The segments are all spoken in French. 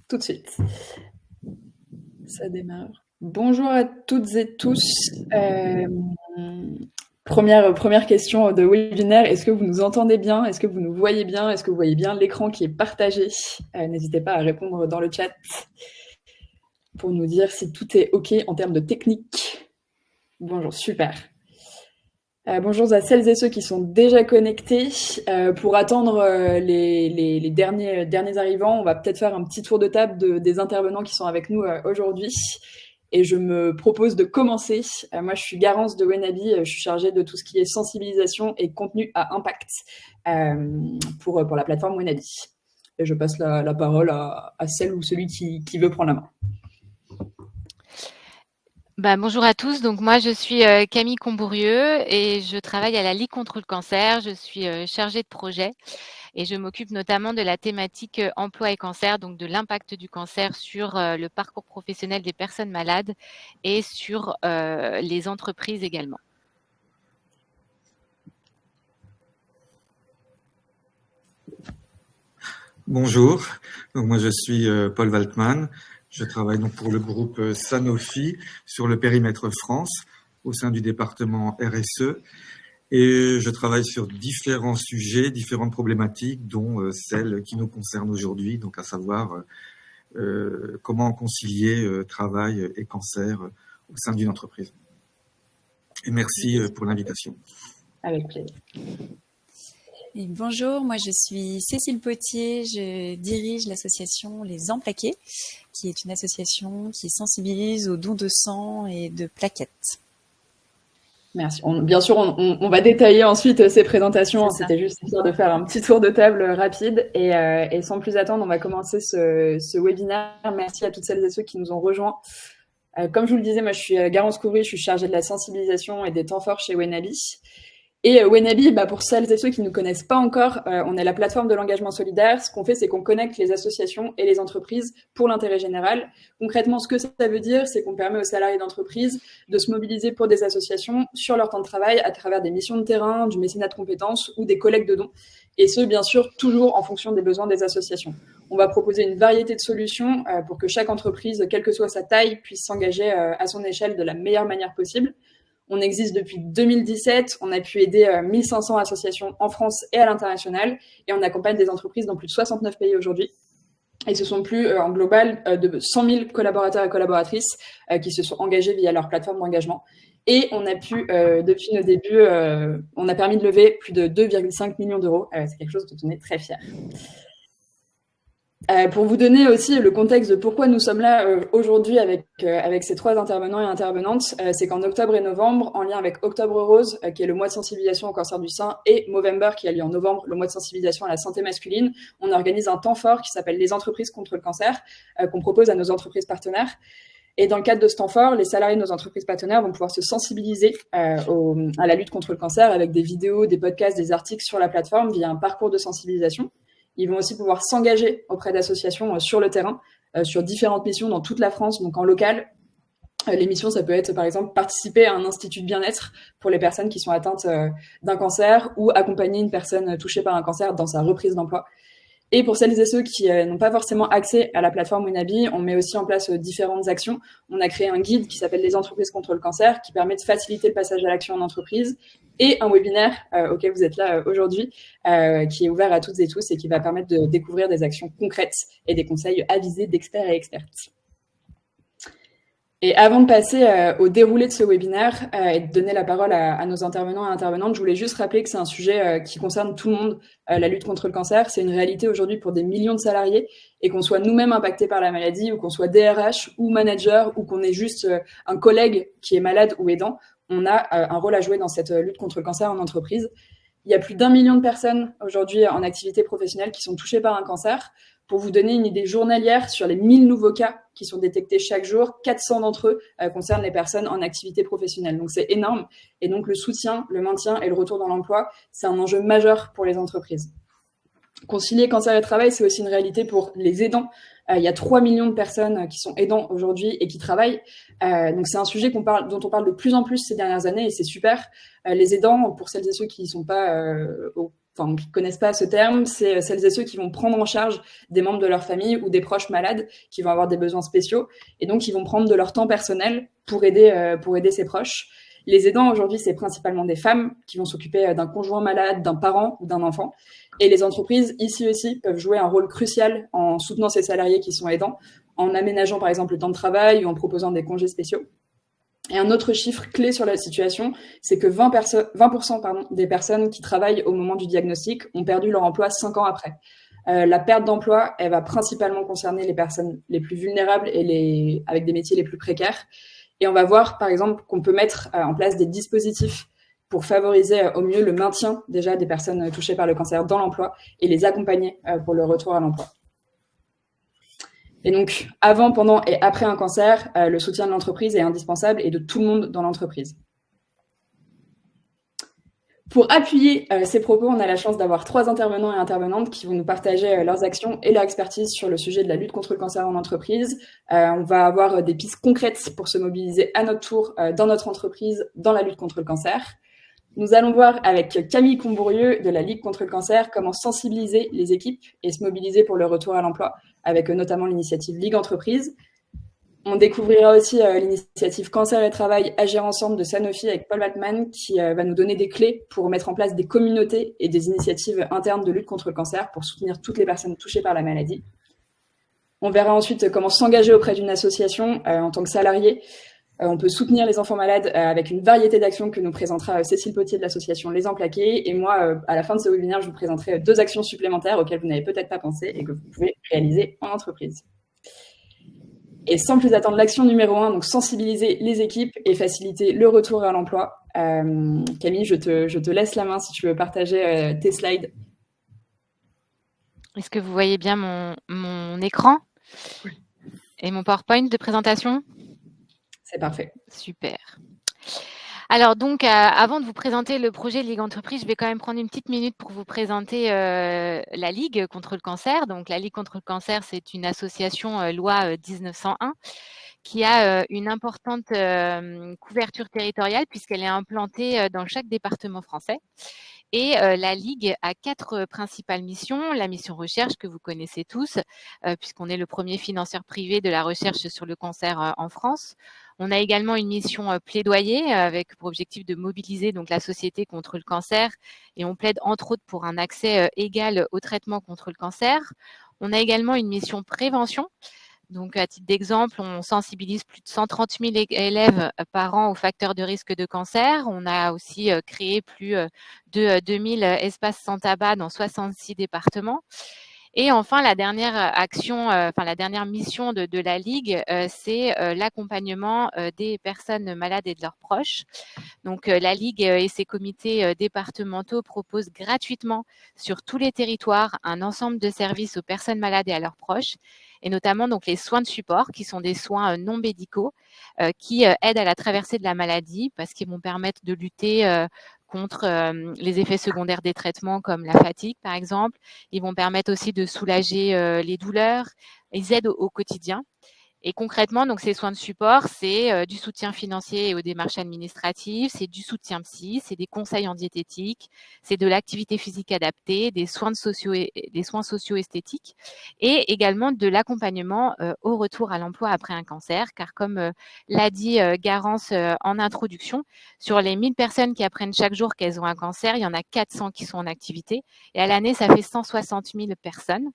tout de suite. Ça démarre. Bonjour à toutes et tous. Première question de webinaire. Est-ce que vous nous entendez bien? Est-ce que vous nous voyez bien? Est-ce que vous voyez bien l'écran qui est partagé? N'hésitez pas à répondre dans le chat pour nous dire si tout est OK en termes de technique. Bonjour, super. Bonjour à celles et ceux qui sont déjà connectés. Pour attendre les derniers arrivants, on va peut-être faire un petit tour de table des intervenants qui sont avec nous aujourd'hui. Et je me propose de commencer. Moi, je suis Garance de Wenabi. Je suis chargée de tout ce qui est sensibilisation et contenu à impact pour la plateforme Wenabi. Et je passe la parole à celle ou celui qui veut prendre la main. Bonjour à tous, donc moi je suis Camille Combourieux et je travaille à la Ligue contre le cancer, je suis chargée de projet et je m'occupe notamment de la thématique emploi et cancer, donc de l'impact du cancer sur le parcours professionnel des personnes malades et sur les entreprises également. Bonjour, donc moi je suis Paul Waltman. Je travaille donc pour le groupe Sanofi sur le périmètre France au sein du département RSE et je travaille sur différents sujets, différentes problématiques dont celle qui nous concerne aujourd'hui, donc à savoir comment concilier travail et cancer au sein d'une entreprise. Et merci pour l'invitation. Avec plaisir. Et bonjour, moi je suis Cécile Potier, je dirige l'association Les Emplaqués, qui est une association qui sensibilise aux dons de sang et de plaquettes. Merci. Bien sûr, on va détailler ensuite ces présentations. C'était juste histoire de faire un petit tour de table rapide. Et sans plus attendre, on va commencer ce webinaire. Merci à toutes celles et ceux qui nous ont rejoints. Comme je vous le disais, moi je suis Garance Couvry, je suis chargée de la sensibilisation et des temps forts chez Wenabi. Et Wenabi, pour celles et ceux qui ne nous connaissent pas encore, on est la plateforme de l'engagement solidaire. Ce qu'on fait, c'est qu'on connecte les associations et les entreprises pour l'intérêt général. Concrètement, ce que ça veut dire, c'est qu'on permet aux salariés d'entreprise de se mobiliser pour des associations sur leur temps de travail à travers des missions de terrain, du mécénat de compétences ou des collectes de dons. Et ce, bien sûr, toujours en fonction des besoins des associations. On va proposer une variété de solutions pour que chaque entreprise, quelle que soit sa taille, puisse s'engager à son échelle de la meilleure manière possible. On existe depuis 2017, on a pu aider 1500 associations en France et à l'international, et on accompagne des entreprises dans plus de 69 pays aujourd'hui. Et ce sont plus, en global, de 100 000 collaborateurs et collaboratrices qui se sont engagés via leur plateforme d'engagement. Et on a pu, depuis nos débuts, on a permis de lever plus de 2,5 millions d'euros. C'est quelque chose dont on est très fiers. Pour vous donner aussi le contexte de pourquoi nous sommes là aujourd'hui avec ces trois intervenants et intervenantes, c'est qu'en octobre et novembre, en lien avec Octobre Rose, qui est le mois de sensibilisation au cancer du sein, et Movember, qui a lieu en novembre, le mois de sensibilisation à la santé masculine, on organise un temps fort qui s'appelle les entreprises contre le cancer, qu'on propose à nos entreprises partenaires. Et dans le cadre de ce temps fort, les salariés de nos entreprises partenaires vont pouvoir se sensibiliser à la lutte contre le cancer avec des vidéos, des podcasts, des articles sur la plateforme via un parcours de sensibilisation. Ils vont aussi pouvoir s'engager auprès d'associations sur le terrain, sur différentes missions dans toute la France, donc en local. Les missions, ça peut être, par exemple, participer à un institut de bien-être pour les personnes qui sont atteintes d'un cancer ou accompagner une personne touchée par un cancer dans sa reprise d'emploi. Et pour celles et ceux qui n'ont pas forcément accès à la plateforme Wenabi, on met aussi en place différentes actions. On a créé un guide qui s'appelle « Les entreprises contre le cancer » qui permet de faciliter le passage à l'action en entreprise, et un webinaire auquel vous êtes là aujourd'hui qui est ouvert à toutes et tous et qui va permettre de découvrir des actions concrètes et des conseils avisés d'experts et expertes. Et avant de passer au déroulé de ce webinaire et de donner la parole à nos intervenants et intervenantes, je voulais juste rappeler que c'est un sujet qui concerne tout le monde. La lutte contre le cancer, c'est une réalité aujourd'hui pour des millions de salariés, et qu'on soit nous-mêmes impactés par la maladie, ou qu'on soit DRH ou manager, ou qu'on ait juste un collègue qui est malade ou aidant, on a un rôle à jouer dans cette lutte contre le cancer en entreprise. Il y a plus d'1 million de personnes aujourd'hui en activité professionnelle qui sont touchées par un cancer. Pour vous donner une idée journalière, sur les 1000 nouveaux cas qui sont détectés chaque jour, 400 d'entre eux concernent les personnes en activité professionnelle. Donc c'est énorme. Et donc le soutien, le maintien et le retour dans l'emploi, c'est un enjeu majeur pour les entreprises. Concilier cancer et travail, c'est aussi une réalité pour les aidants. Il y a 3 millions de personnes qui sont aidants aujourd'hui et qui travaillent. Donc c'est un sujet dont on parle de plus en plus ces dernières années, et c'est super. Les aidants, pour celles et ceux qui ne sont pas qui connaissent pas ce terme, c'est celles et ceux qui vont prendre en charge des membres de leur famille ou des proches malades qui vont avoir des besoins spéciaux et donc ils vont prendre de leur temps personnel pour aider ces proches. Les aidants aujourd'hui, c'est principalement des femmes qui vont s'occuper d'un conjoint malade, d'un parent ou d'un enfant. Et les entreprises, ici aussi, peuvent jouer un rôle crucial en soutenant ces salariés qui sont aidants, en aménageant par exemple le temps de travail ou en proposant des congés spéciaux. Et un autre chiffre clé sur la situation, c'est que 20% des personnes qui travaillent au moment du diagnostic ont perdu leur emploi 5 ans après. La perte d'emploi, elle va principalement concerner les personnes les plus vulnérables et avec des métiers les plus précaires. Et on va voir, par exemple, qu'on peut mettre en place des dispositifs pour favoriser au mieux le maintien déjà des personnes touchées par le cancer dans l'emploi et les accompagner pour le retour à l'emploi. Et donc, avant, pendant et après un cancer, le soutien de l'entreprise est indispensable et de tout le monde dans l'entreprise. Pour appuyer ces propos, on a la chance d'avoir 3 intervenants et intervenantes qui vont nous partager leurs actions et leur expertise sur le sujet de la lutte contre le cancer en entreprise. On va avoir des pistes concrètes pour se mobiliser à notre tour dans notre entreprise dans la lutte contre le cancer. Nous allons voir avec Camille Combourieux de la Ligue contre le cancer comment sensibiliser les équipes et se mobiliser pour le retour à l'emploi, avec notamment l'initiative Ligue Entreprise. On découvrira aussi l'initiative Cancer et Travail Agir Ensemble de Sanofi avec Paul Waltman qui va nous donner des clés pour mettre en place des communautés et des initiatives internes de lutte contre le cancer pour soutenir toutes les personnes touchées par la maladie. On verra ensuite comment s'engager auprès d'une association en tant que salarié. On peut soutenir les enfants malades avec une variété d'actions que nous présentera Cécile Potier de l'association Les Emplaqués. Et moi, à la fin de ce webinaire, je vous présenterai 2 actions supplémentaires auxquelles vous n'avez peut-être pas pensé et que vous pouvez réaliser en entreprise. Et sans plus attendre, l'action numéro 1, donc sensibiliser les équipes et faciliter le retour à l'emploi. Camille, je te laisse la main si tu veux partager tes slides. Est-ce que vous voyez bien mon écran et mon PowerPoint de présentation? C'est parfait. Super. Alors donc, avant de vous présenter le projet Ligue Entreprise, je vais quand même prendre une petite minute pour vous présenter la Ligue contre le cancer. Donc la Ligue contre le cancer, c'est une association loi 1901 qui a une importante couverture territoriale puisqu'elle est implantée dans chaque département français. Et la Ligue a 4 principales missions. La mission recherche que vous connaissez tous, puisqu'on est le premier financeur privé de la recherche sur le cancer en France. On a également une mission plaidoyer avec pour objectif de mobiliser donc la société contre le cancer et on plaide entre autres pour un accès égal au traitement contre le cancer. On a également une mission prévention. Donc, à titre d'exemple, on sensibilise plus de 130 000 élèves par an aux facteurs de risque de cancer. On a aussi créé plus de 2000 espaces sans tabac dans 66 départements. Et enfin, la dernière action, la dernière mission de la Ligue, c'est l'accompagnement des personnes malades et de leurs proches. Donc, la Ligue et ses comités départementaux proposent gratuitement sur tous les territoires un ensemble de services aux personnes malades et à leurs proches, et notamment donc les soins de support, qui sont des soins non médicaux, qui aident à la traversée de la maladie parce qu'ils vont permettre de lutter contre les effets secondaires des traitements comme la fatigue, par exemple. Ils vont permettre aussi de soulager les douleurs. Ils aident au quotidien. Et concrètement, donc ces soins de support, c'est du soutien financier aux démarches administratives, c'est du soutien psy, c'est des conseils en diététique, c'est de l'activité physique adaptée, des soins socio-esthétiques et également de l'accompagnement au retour à l'emploi après un cancer. Car comme l'a dit Garance en introduction, sur les 1000 personnes qui apprennent chaque jour qu'elles ont un cancer, il y en a 400 qui sont en activité. Et à l'année, ça fait 160 000 personnes.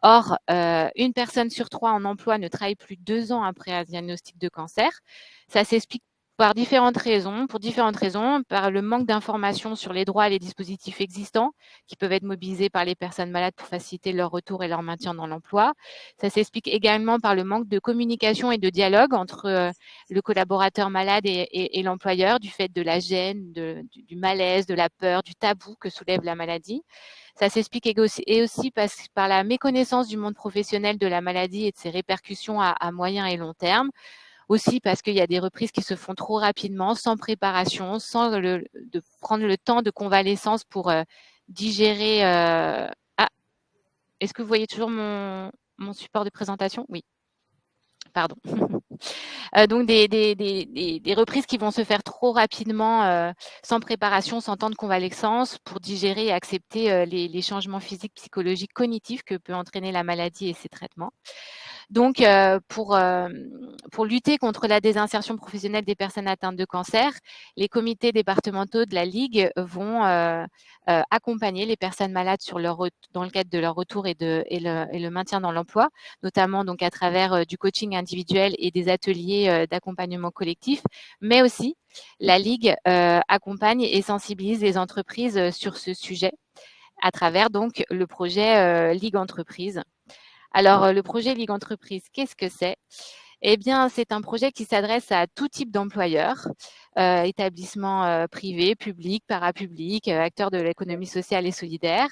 Or, une personne sur 3 en emploi ne travaille plus 2 ans après un diagnostic de cancer. Ça s'explique pour différentes raisons, par le manque d'informations sur les droits et les dispositifs existants qui peuvent être mobilisés par les personnes malades pour faciliter leur retour et leur maintien dans l'emploi. Ça s'explique également par le manque de communication et de dialogue entre le collaborateur malade et l'employeur, du fait de la gêne, du malaise, de la peur, du tabou que soulève la maladie. Ça s'explique aussi par la méconnaissance du monde professionnel de la maladie et de ses répercussions à moyen et long terme. Aussi parce qu'il y a des reprises qui se font trop rapidement, sans préparation, sans de prendre le temps de convalescence pour digérer. Est-ce que vous voyez toujours mon support de présentation? Oui. Pardon. Donc des reprises qui vont se faire trop rapidement, sans préparation, sans temps de convalescence, pour digérer et accepter les changements physiques, psychologiques, cognitifs que peut entraîner la maladie et ses traitements. Donc, pour lutter contre la désinsertion professionnelle des personnes atteintes de cancer, les comités départementaux de la Ligue vont accompagner les personnes malades dans le cadre de leur retour et le maintien dans l'emploi, notamment donc à travers du coaching individuel et des ateliers d'accompagnement collectif, mais aussi la Ligue accompagne et sensibilise les entreprises sur ce sujet à travers donc le projet Ligue Entreprise. Alors, le projet Ligue Entreprise, qu'est-ce que c'est? Eh bien, c'est un projet qui s'adresse à tout type d'employeurs, établissements privés, publics, parapublics, acteurs de l'économie sociale et solidaire.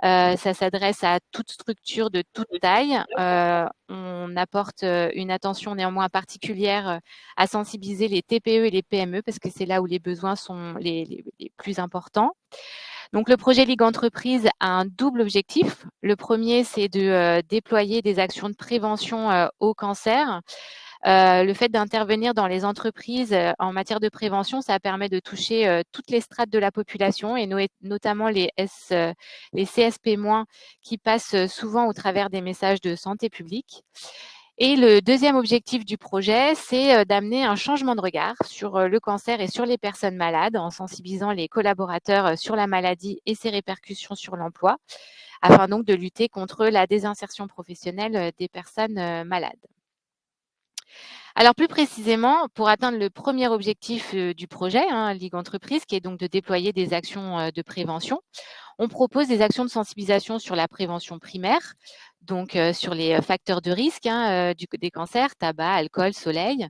Ça s'adresse à toute structure de toute taille. On apporte une attention néanmoins particulière à sensibiliser les TPE et les PME parce que c'est là où les besoins sont les plus importants. Donc, le projet Ligue Entreprise a un double objectif. Le premier, c'est de déployer des actions de prévention au cancer. Le fait d'intervenir dans les entreprises en matière de prévention, ça permet de toucher toutes les strates de la population et notamment les CSP-, qui passent souvent au travers des messages de santé publique. Et le deuxième objectif du projet, c'est d'amener un changement de regard sur le cancer et sur les personnes malades en sensibilisant les collaborateurs sur la maladie et ses répercussions sur l'emploi, afin donc de lutter contre la désinsertion professionnelle des personnes malades. Alors plus précisément, pour atteindre le premier objectif du projet, Ligue Entreprise, qui est donc de déployer des actions de prévention, on propose des actions de sensibilisation sur la prévention primaire, donc sur les facteurs de risque des cancers, tabac, alcool, soleil.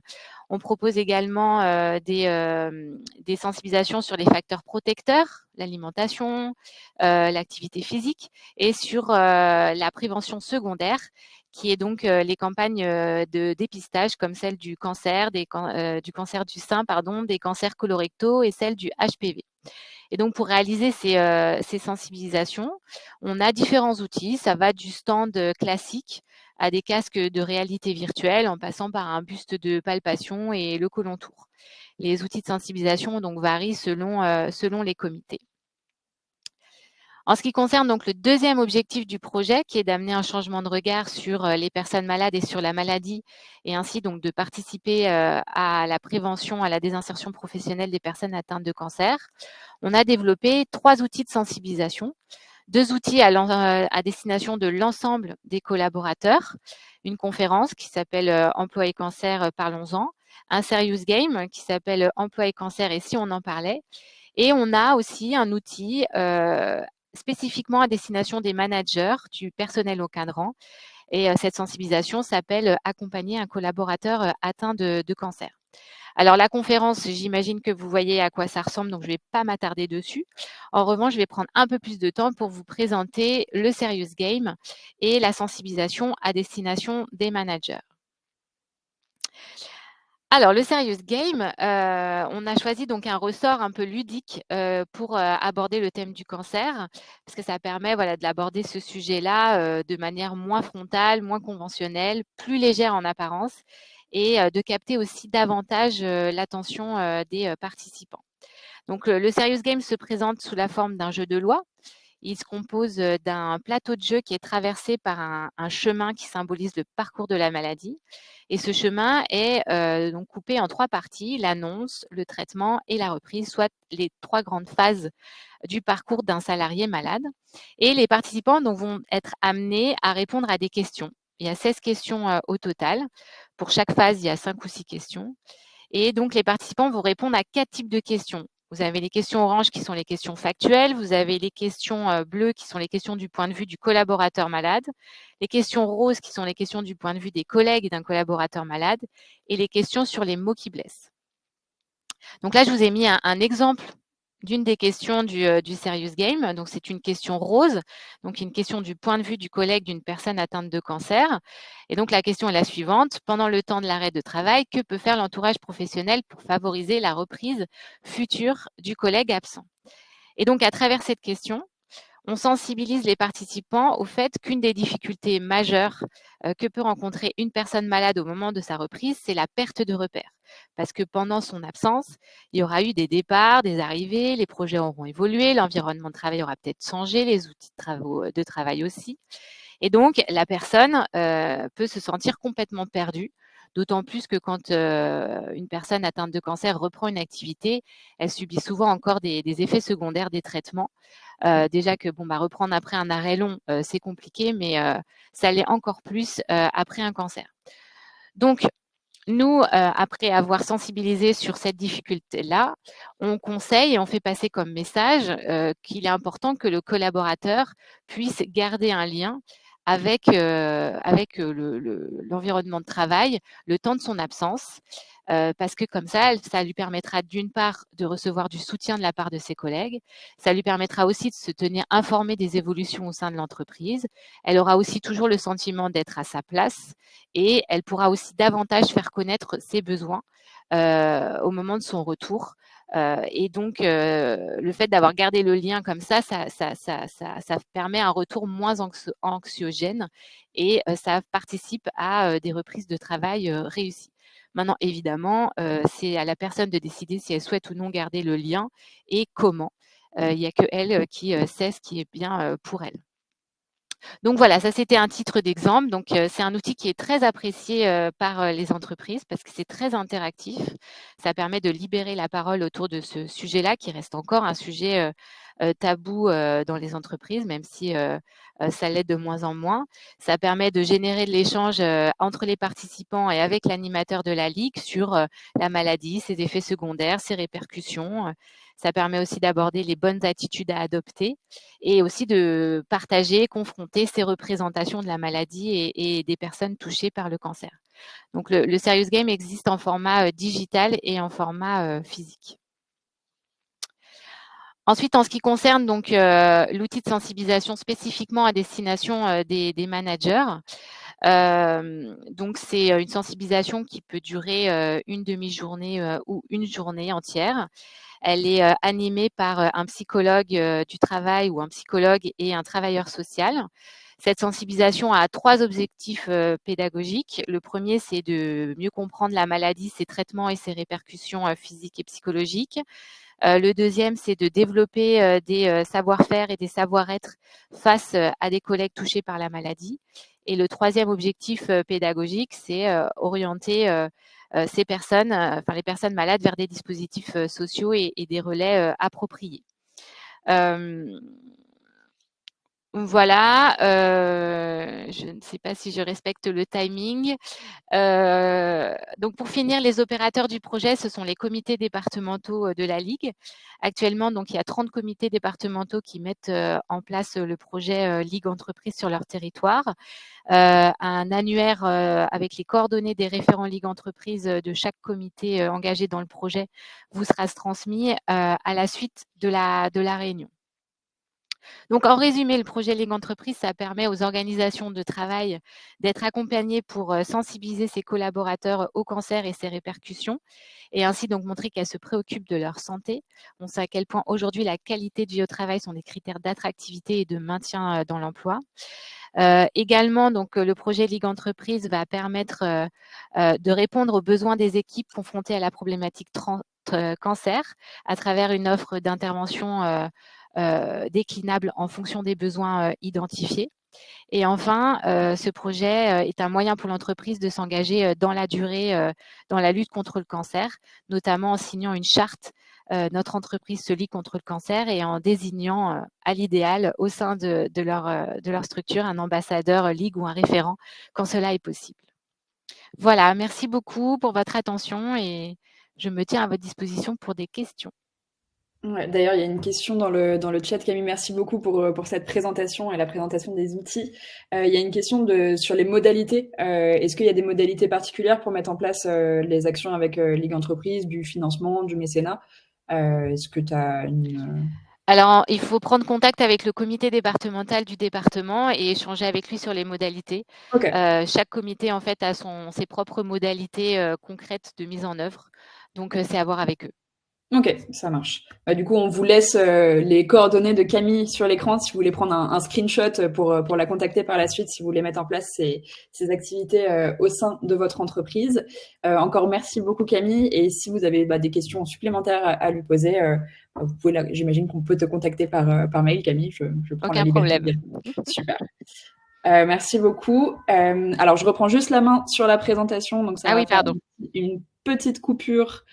On propose également des sensibilisations sur les facteurs protecteurs, l'alimentation, l'activité physique, et sur la prévention secondaire, qui est donc les campagnes de dépistage comme celle du cancer, du cancer du sein, des cancers colorectaux et celle du HPV. Et donc, pour réaliser ces sensibilisations, on a différents outils. Ça va du stand classique à des casques de réalité virtuelle en passant par un buste de palpation et le colontour. Les outils de sensibilisation donc varient selon les comités. En ce qui concerne donc le deuxième objectif du projet, qui est d'amener un changement de regard sur les personnes malades et sur la maladie, et ainsi donc de participer à la prévention, à la désinsertion professionnelle des personnes atteintes de cancer, on a développé 3 outils de sensibilisation. 2 outils à destination de l'ensemble des collaborateurs, une conférence qui s'appelle Emploi et cancer, parlons-en, un serious game qui s'appelle Emploi et cancer et si on en parlait, et on a aussi un outil spécifiquement à destination des managers, du personnel au cadran. Et cette sensibilisation s'appelle « Accompagner un collaborateur atteint de cancer ». Alors, la conférence, j'imagine que vous voyez à quoi ça ressemble, donc je ne vais pas m'attarder dessus. En revanche, je vais prendre un peu plus de temps pour vous présenter le Serious Game et la sensibilisation à destination des managers. Alors, le Serious Game, on a choisi donc un ressort un peu ludique pour aborder le thème du cancer, parce que ça permet de l'aborder ce sujet-là de manière moins frontale, moins conventionnelle, plus légère en apparence, et de capter aussi davantage l'attention des participants. Donc, le Serious Game se présente sous la forme d'un jeu de loi. Il se compose d'un plateau de jeu qui est traversé par un chemin qui symbolise le parcours de la maladie. Et ce chemin est donc coupé en 3 parties, l'annonce, le traitement et la reprise, soit les 3 grandes phases du parcours d'un salarié malade. Et les participants donc, vont être amenés à répondre à des questions. Il y a 16 questions au total. Pour chaque phase, il y a 5 ou 6 questions. Et donc, les participants vont répondre à 4 types de questions. Vous avez les questions oranges qui sont les questions factuelles, vous avez les questions bleues qui sont les questions du point de vue du collaborateur malade, les questions roses qui sont les questions du point de vue des collègues d'un collaborateur malade et les questions sur les mots qui blessent. Donc là, je vous ai mis un exemple d'une des questions du Serious Game. Donc, c'est une question rose, donc une question du point de vue du collègue d'une personne atteinte de cancer. Et donc, la question est la suivante. Pendant le temps de l'arrêt de travail, que peut faire l'entourage professionnel pour favoriser la reprise future du collègue absent? Et donc, à travers cette question, on sensibilise les participants au fait qu'une des difficultés majeures que peut rencontrer une personne malade au moment de sa reprise, c'est la perte de repères. Parce que pendant son absence, il y aura eu des départs, des arrivées, les projets auront évolué, l'environnement de travail aura peut-être changé, les outils de travail aussi. Et donc, la personne peut se sentir complètement perdue, d'autant plus que quand une personne atteinte de cancer reprend une activité, elle subit souvent encore des effets secondaires des traitements. Déjà que reprendre après un arrêt long, c'est compliqué, mais ça l'est encore plus après un cancer. Donc, nous, après avoir sensibilisé sur cette difficulté-là, on conseille et on fait passer comme message qu'il est important que le collaborateur puisse garder un lien avec l'environnement de travail le temps de son absence, parce que comme ça lui permettra d'une part de recevoir du soutien de la part de ses collègues, ça lui permettra aussi de se tenir informé des évolutions au sein de l'entreprise. Elle aura aussi toujours le sentiment d'être à sa place et elle pourra aussi davantage faire connaître ses besoins au moment de son retour. Et donc, le fait d'avoir gardé le lien comme ça permet un retour moins anxiogène et ça participe à des reprises de travail réussies. Maintenant, évidemment, c'est à la personne de décider si elle souhaite ou non garder le lien et comment. Il n'y a que elle qui sait ce qui est bien pour elle. Donc voilà, ça c'était un titre d'exemple. Donc c'est un outil qui est très apprécié par les entreprises parce que c'est très interactif. Ça permet de libérer la parole autour de ce sujet-là qui reste encore un sujet tabou dans les entreprises, même si ça l'est de moins en moins. Ça permet de générer de l'échange entre les participants et avec l'animateur de la ligue sur la maladie, ses effets secondaires, ses répercussions. Ça permet aussi d'aborder les bonnes attitudes à adopter et aussi de partager, confronter ces représentations de la maladie et des personnes touchées par le cancer. Donc, le Serious Game existe en format digital et en format physique. Ensuite, en ce qui concerne donc l'outil de sensibilisation spécifiquement à destination des managers, donc c'est une sensibilisation qui peut durer une demi-journée ou une journée entière. Elle est animée par un psychologue du travail ou un psychologue et un travailleur social. Cette sensibilisation a 3 objectifs pédagogiques. Le premier, c'est de mieux comprendre la maladie, ses traitements et ses répercussions physiques et psychologiques. Le deuxième, c'est de développer des savoir-faire et des savoir-être face à des collègues touchés par la maladie. Et le troisième objectif pédagogique, c'est orienter ces personnes, les personnes malades vers des dispositifs sociaux et des relais appropriés. Voilà, je ne sais pas si je respecte le timing. Donc pour finir, les opérateurs du projet, ce sont les comités départementaux de la Ligue. Actuellement, donc, il y a 30 comités départementaux qui mettent en place le projet Ligue Entreprise sur leur territoire. Un annuaire avec les coordonnées des référents Ligue Entreprise de chaque comité engagé dans le projet vous sera transmis à la suite de la réunion. Donc, en résumé, le projet Ligue Entreprise, ça permet aux organisations de travail d'être accompagnées pour sensibiliser ses collaborateurs au cancer et ses répercussions, et ainsi donc montrer qu'elles se préoccupent de leur santé. On sait à quel point aujourd'hui la qualité de vie au travail sont des critères d'attractivité et de maintien dans l'emploi. Également, donc, le projet Ligue Entreprise va permettre de répondre aux besoins des équipes confrontées à la problématique cancer à travers une offre d'intervention déclinable en fonction des besoins identifiés. Et enfin, ce projet est un moyen pour l'entreprise de s'engager dans la durée dans la lutte contre le cancer, notamment en signant une charte. Notre entreprise se lie contre le cancer et en désignant à l'idéal au sein de leur structure un ambassadeur Ligue ou un référent quand cela est possible. Voilà, merci beaucoup pour votre attention et je me tiens à votre disposition pour des questions. Ouais, d'ailleurs, il y a une question dans le chat, Camille. Merci beaucoup pour cette présentation et la présentation des outils. Il y a une question sur les modalités. Est-ce qu'il y a des modalités particulières pour mettre en place les actions avec Ligue Entreprise, du financement, du mécénat? Est-ce que tu as une... Alors, il faut prendre contact avec le comité départemental du département et échanger avec lui sur les modalités. Ok. Chaque comité, en fait, a ses propres modalités concrètes de mise en œuvre. Donc, c'est à voir avec eux. Ok, ça marche. Bah, du coup, on vous laisse les coordonnées de Camille sur l'écran si vous voulez prendre un screenshot pour la contacter par la suite, si vous voulez mettre en place ces activités au sein de votre entreprise. Encore merci beaucoup Camille. Et si vous avez des questions supplémentaires à lui poser, vous pouvez, j'imagine qu'on peut te contacter par mail, Camille. Je prends la Aucun liberté. problème. Super. Merci beaucoup. Alors, je reprends juste la main sur la présentation. Donc, ça Ah va oui, faire pardon. une petite coupure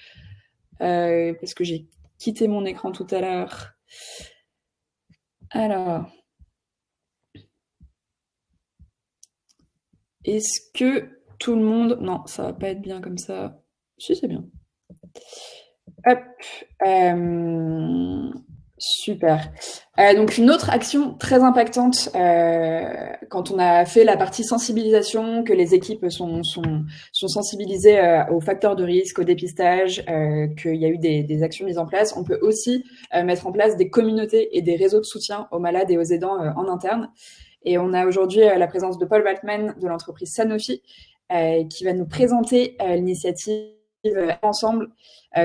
parce que j'ai quitté mon écran tout à l'heure. Alors, est-ce que tout le monde... Non, ça va pas être bien comme ça. Si, c'est bien. Hop. Super. Donc une autre action très impactante quand on a fait la partie sensibilisation, que les équipes sont sensibilisées aux facteurs de risque, au dépistage, qu'il y a eu des actions mises en place, on peut aussi mettre en place des communautés et des réseaux de soutien aux malades et aux aidants en interne. Et on a aujourd'hui la présence de Paul Waltman de l'entreprise Sanofi qui va nous présenter l'initiative Ensemble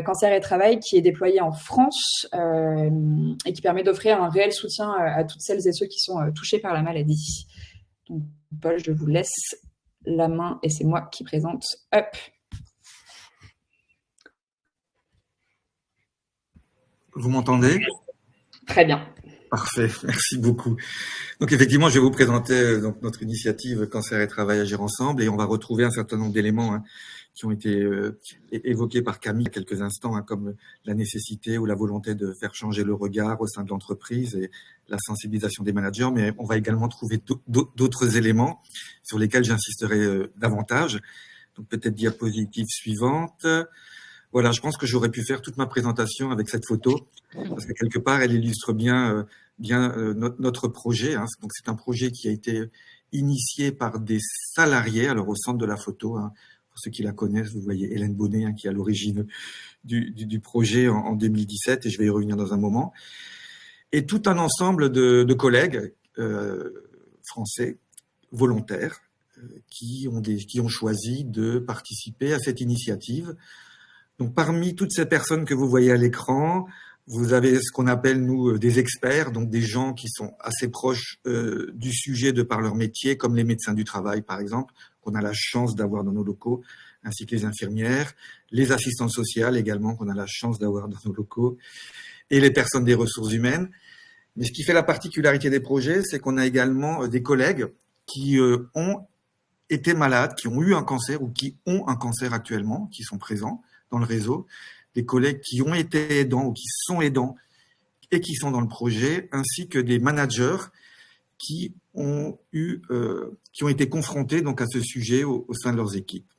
Cancer et Travail qui est déployée en France et qui permet d'offrir un réel soutien à toutes celles et ceux qui sont touchés par la maladie. Donc, Paul, je vous laisse la main et c'est moi qui présente. Hop. Vous m'entendez? Très bien. Parfait, merci beaucoup. Donc effectivement, je vais vous présenter donc notre initiative Cancer et Travail Agir Ensemble et on va retrouver un certain nombre d'éléments qui ont été évoqués par Camille il y a quelques instants, comme la nécessité ou la volonté de faire changer le regard au sein de l'entreprise et la sensibilisation des managers, mais on va également trouver d'autres éléments sur lesquels j'insisterai davantage. Donc peut-être diapositive suivante. Voilà, je pense que j'aurais pu faire toute ma présentation avec cette photo, parce que quelque part, elle illustre bien notre projet. Donc, c'est un projet qui a été initié par des salariés. Alors, au centre de la photo, pour ceux qui la connaissent, vous voyez Hélène Bonnet, qui est à l'origine du projet en 2017, et je vais y revenir dans un moment. Et tout un ensemble de collègues français volontaires qui ont choisi de participer à cette initiative. Donc, parmi toutes ces personnes que vous voyez à l'écran, vous avez ce qu'on appelle, nous, des experts, donc des gens qui sont assez proches du sujet de par leur métier, comme les médecins du travail, par exemple, qu'on a la chance d'avoir dans nos locaux, ainsi que les infirmières, les assistantes sociales également, qu'on a la chance d'avoir dans nos locaux, et les personnes des ressources humaines. Mais ce qui fait la particularité des projets, c'est qu'on a également des collègues qui ont été malades, qui ont eu un cancer ou qui ont un cancer actuellement, qui sont présents dans le réseau, des collègues qui ont été aidants ou qui sont aidants et qui sont dans le projet, ainsi que des managers qui ont été confrontés donc à ce sujet au sein de leurs équipes.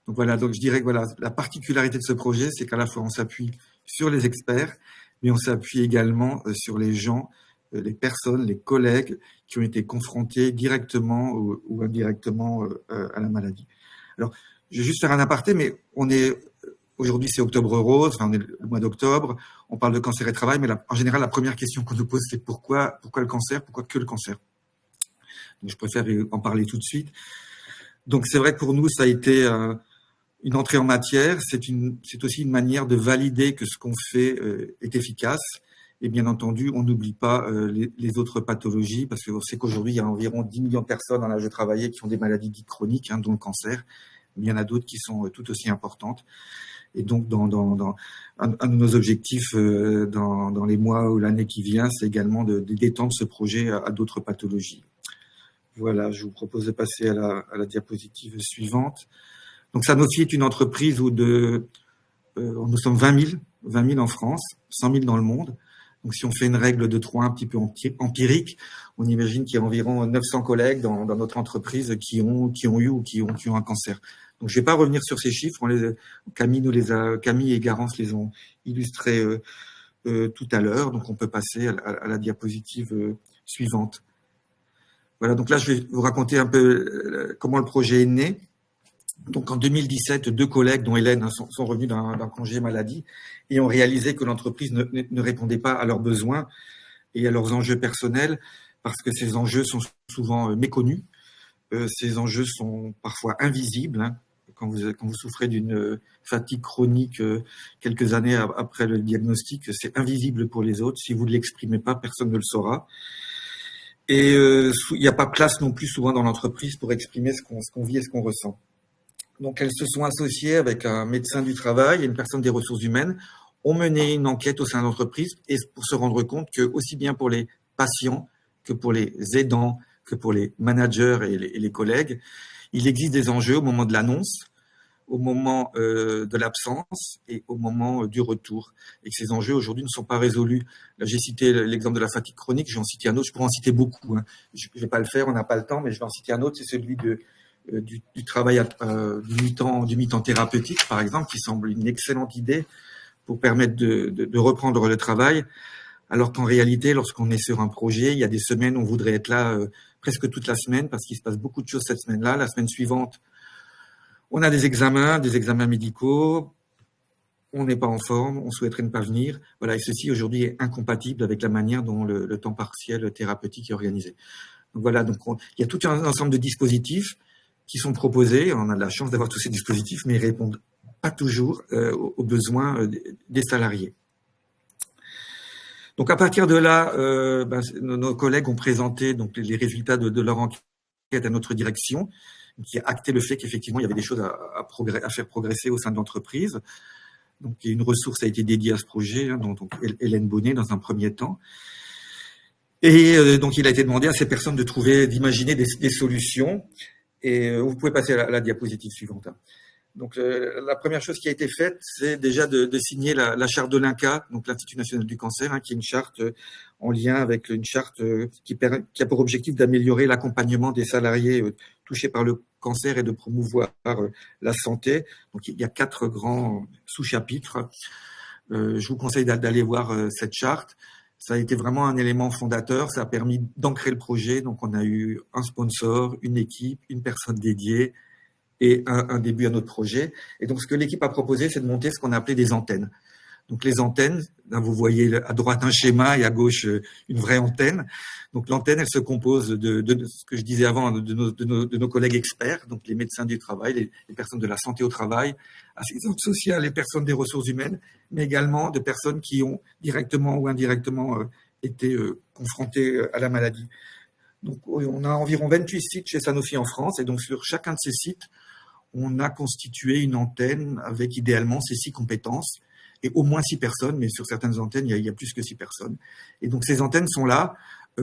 Donc voilà, donc je dirais que voilà, la particularité de ce projet, c'est qu'à la fois on s'appuie sur les experts, mais on s'appuie également sur les gens, les personnes, les collègues qui ont été confrontés directement ou indirectement à la maladie. Alors, je vais juste faire un aparté, mais aujourd'hui, c'est Octobre Rose, on est le mois d'octobre, on parle de cancer et travail, mais en général, la première question qu'on nous pose, c'est pourquoi le cancer, pourquoi que le cancer? Donc, je préfère en parler tout de suite. Donc, c'est vrai que pour nous, ça a été une entrée en matière, c'est aussi une manière de valider que ce qu'on fait est efficace. Et bien entendu, on n'oublie pas les autres pathologies, parce qu'on sait qu'aujourd'hui, il y a environ 10 millions de personnes en âge de travailler qui ont des maladies dites chroniques, dont le cancer, mais il y en a d'autres qui sont tout aussi importantes. Et donc, dans un de nos objectifs dans les mois ou l'année qui vient, c'est également d'étendre ce projet à d'autres pathologies. Voilà, je vous propose de passer à la diapositive suivante. Donc, Sanofi est une entreprise où nous sommes 20 000 en France, 100 000 dans le monde. Donc, si on fait une règle de 3 un petit peu empirique, on imagine qu'il y a environ 900 collègues dans notre entreprise qui ont eu ou qui ont un cancer. Donc, je ne vais pas revenir sur ces chiffres. Camille et Garance les ont illustrés tout à l'heure. Donc, on peut passer à la diapositive suivante. Voilà. Donc là, je vais vous raconter un peu comment le projet est né. Donc, en 2017, 2 collègues, dont Hélène, sont revenus d'un congé maladie et ont réalisé que l'entreprise ne répondait pas à leurs besoins et à leurs enjeux personnels parce que ces enjeux sont souvent méconnus. Ces enjeux sont parfois invisibles, quand vous souffrez d'une fatigue chronique quelques années après le diagnostic, c'est invisible pour les autres. Si vous ne l'exprimez pas, personne ne le saura. Et il n'y a pas place non plus souvent dans l'entreprise pour exprimer ce qu'on vit et ce qu'on ressent. Donc elles se sont associées avec un médecin du travail et une personne des ressources humaines, ont mené une enquête au sein de l'entreprise et pour se rendre compte que aussi bien pour les patients que pour les aidants, que pour les managers et les collègues, il existe des enjeux au moment de l'annonce, au moment de l'absence et au moment du retour. Et que ces enjeux aujourd'hui ne sont pas résolus. Là, j'ai cité l'exemple de la fatigue chronique, je vais en citer un autre, je pourrais en citer beaucoup. Hein. Je ne vais pas le faire, on n'a pas le temps, mais je vais en citer un autre, c'est celui du travail du mi-temps thérapeutique, par exemple, qui semble une excellente idée pour permettre de reprendre le travail, alors qu'en réalité, lorsqu'on est sur un projet, il y a des semaines, on voudrait être là presque toute la semaine parce qu'il se passe beaucoup de choses cette semaine-là. La semaine suivante, on a des examens médicaux, on n'est pas en forme, on souhaiterait ne pas venir. Voilà, et ceci aujourd'hui est incompatible avec la manière dont le temps partiel thérapeutique est organisé. Donc voilà, il y a tout un ensemble de dispositifs qui sont proposés. On a de la chance d'avoir tous ces dispositifs, mais ils répondent pas toujours aux besoins des salariés. Donc à partir de là, nos collègues ont présenté donc les résultats de leur enquête à notre direction, qui a acté le fait qu'effectivement il y avait des choses à faire progresser au sein de l'entreprise. Donc une ressource a été dédiée à ce projet, hein, donc Hélène Bonnet dans un premier temps. Et donc il a été demandé à ces personnes d'imaginer des solutions. Et vous pouvez passer à la diapositive suivante. Donc la première chose qui a été faite, c'est déjà de signer la charte de l'INCa, donc l'Institut national du cancer, hein, qui est une charte en lien avec une charte qui a pour objectif d'améliorer l'accompagnement des salariés touchés par le cancer et de promouvoir la santé. Donc il y a 4 grands sous-chapitres. Je vous conseille d'aller voir cette charte. Ça a été vraiment un élément fondateur, ça a permis d'ancrer le projet. Donc on a eu un sponsor, une équipe, une personne dédiée et un début à notre projet. Et donc ce que l'équipe a proposé, c'est de monter ce qu'on a appelé des antennes. Donc les antennes, là vous voyez à droite un schéma et à gauche une vraie antenne. Donc l'antenne, elle se compose de ce que je disais avant, de nos collègues experts, donc les médecins du travail, les personnes de la santé au travail, assistante sociale, les personnes des ressources humaines, mais également de personnes qui ont directement ou indirectement été confrontées à la maladie. Donc on a environ 28 sites chez Sanofi en France, et donc sur chacun de ces sites, on a constitué une antenne avec idéalement ces 6 compétences, et au moins 6 personnes, mais sur certaines antennes, il y a plus que 6 personnes. Et donc ces antennes sont là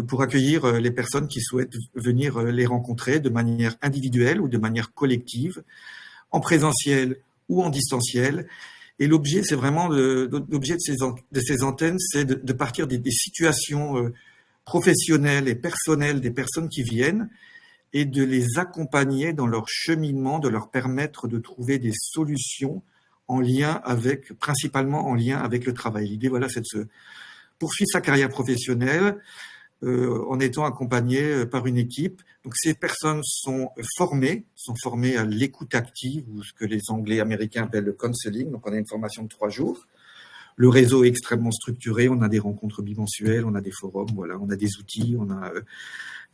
pour accueillir les personnes qui souhaitent venir les rencontrer de manière individuelle ou de manière collective, en présentiel ou en distanciel. Et l'objet, c'est vraiment l'objet de ces antennes, c'est de partir des situations professionnelles et personnelles des personnes qui viennent et de les accompagner dans leur cheminement, de leur permettre de trouver des solutions principalement en lien avec le travail. L'idée, voilà, c'est de se poursuivre sa carrière professionnelle en étant accompagné par une équipe. Donc ces personnes sont formées à l'écoute active, ou ce que les Anglais américains appellent le counseling. Donc on a une formation de 3 jours. Le réseau est extrêmement structuré, on a des rencontres bimensuelles, on a des forums, voilà, on a des outils, on a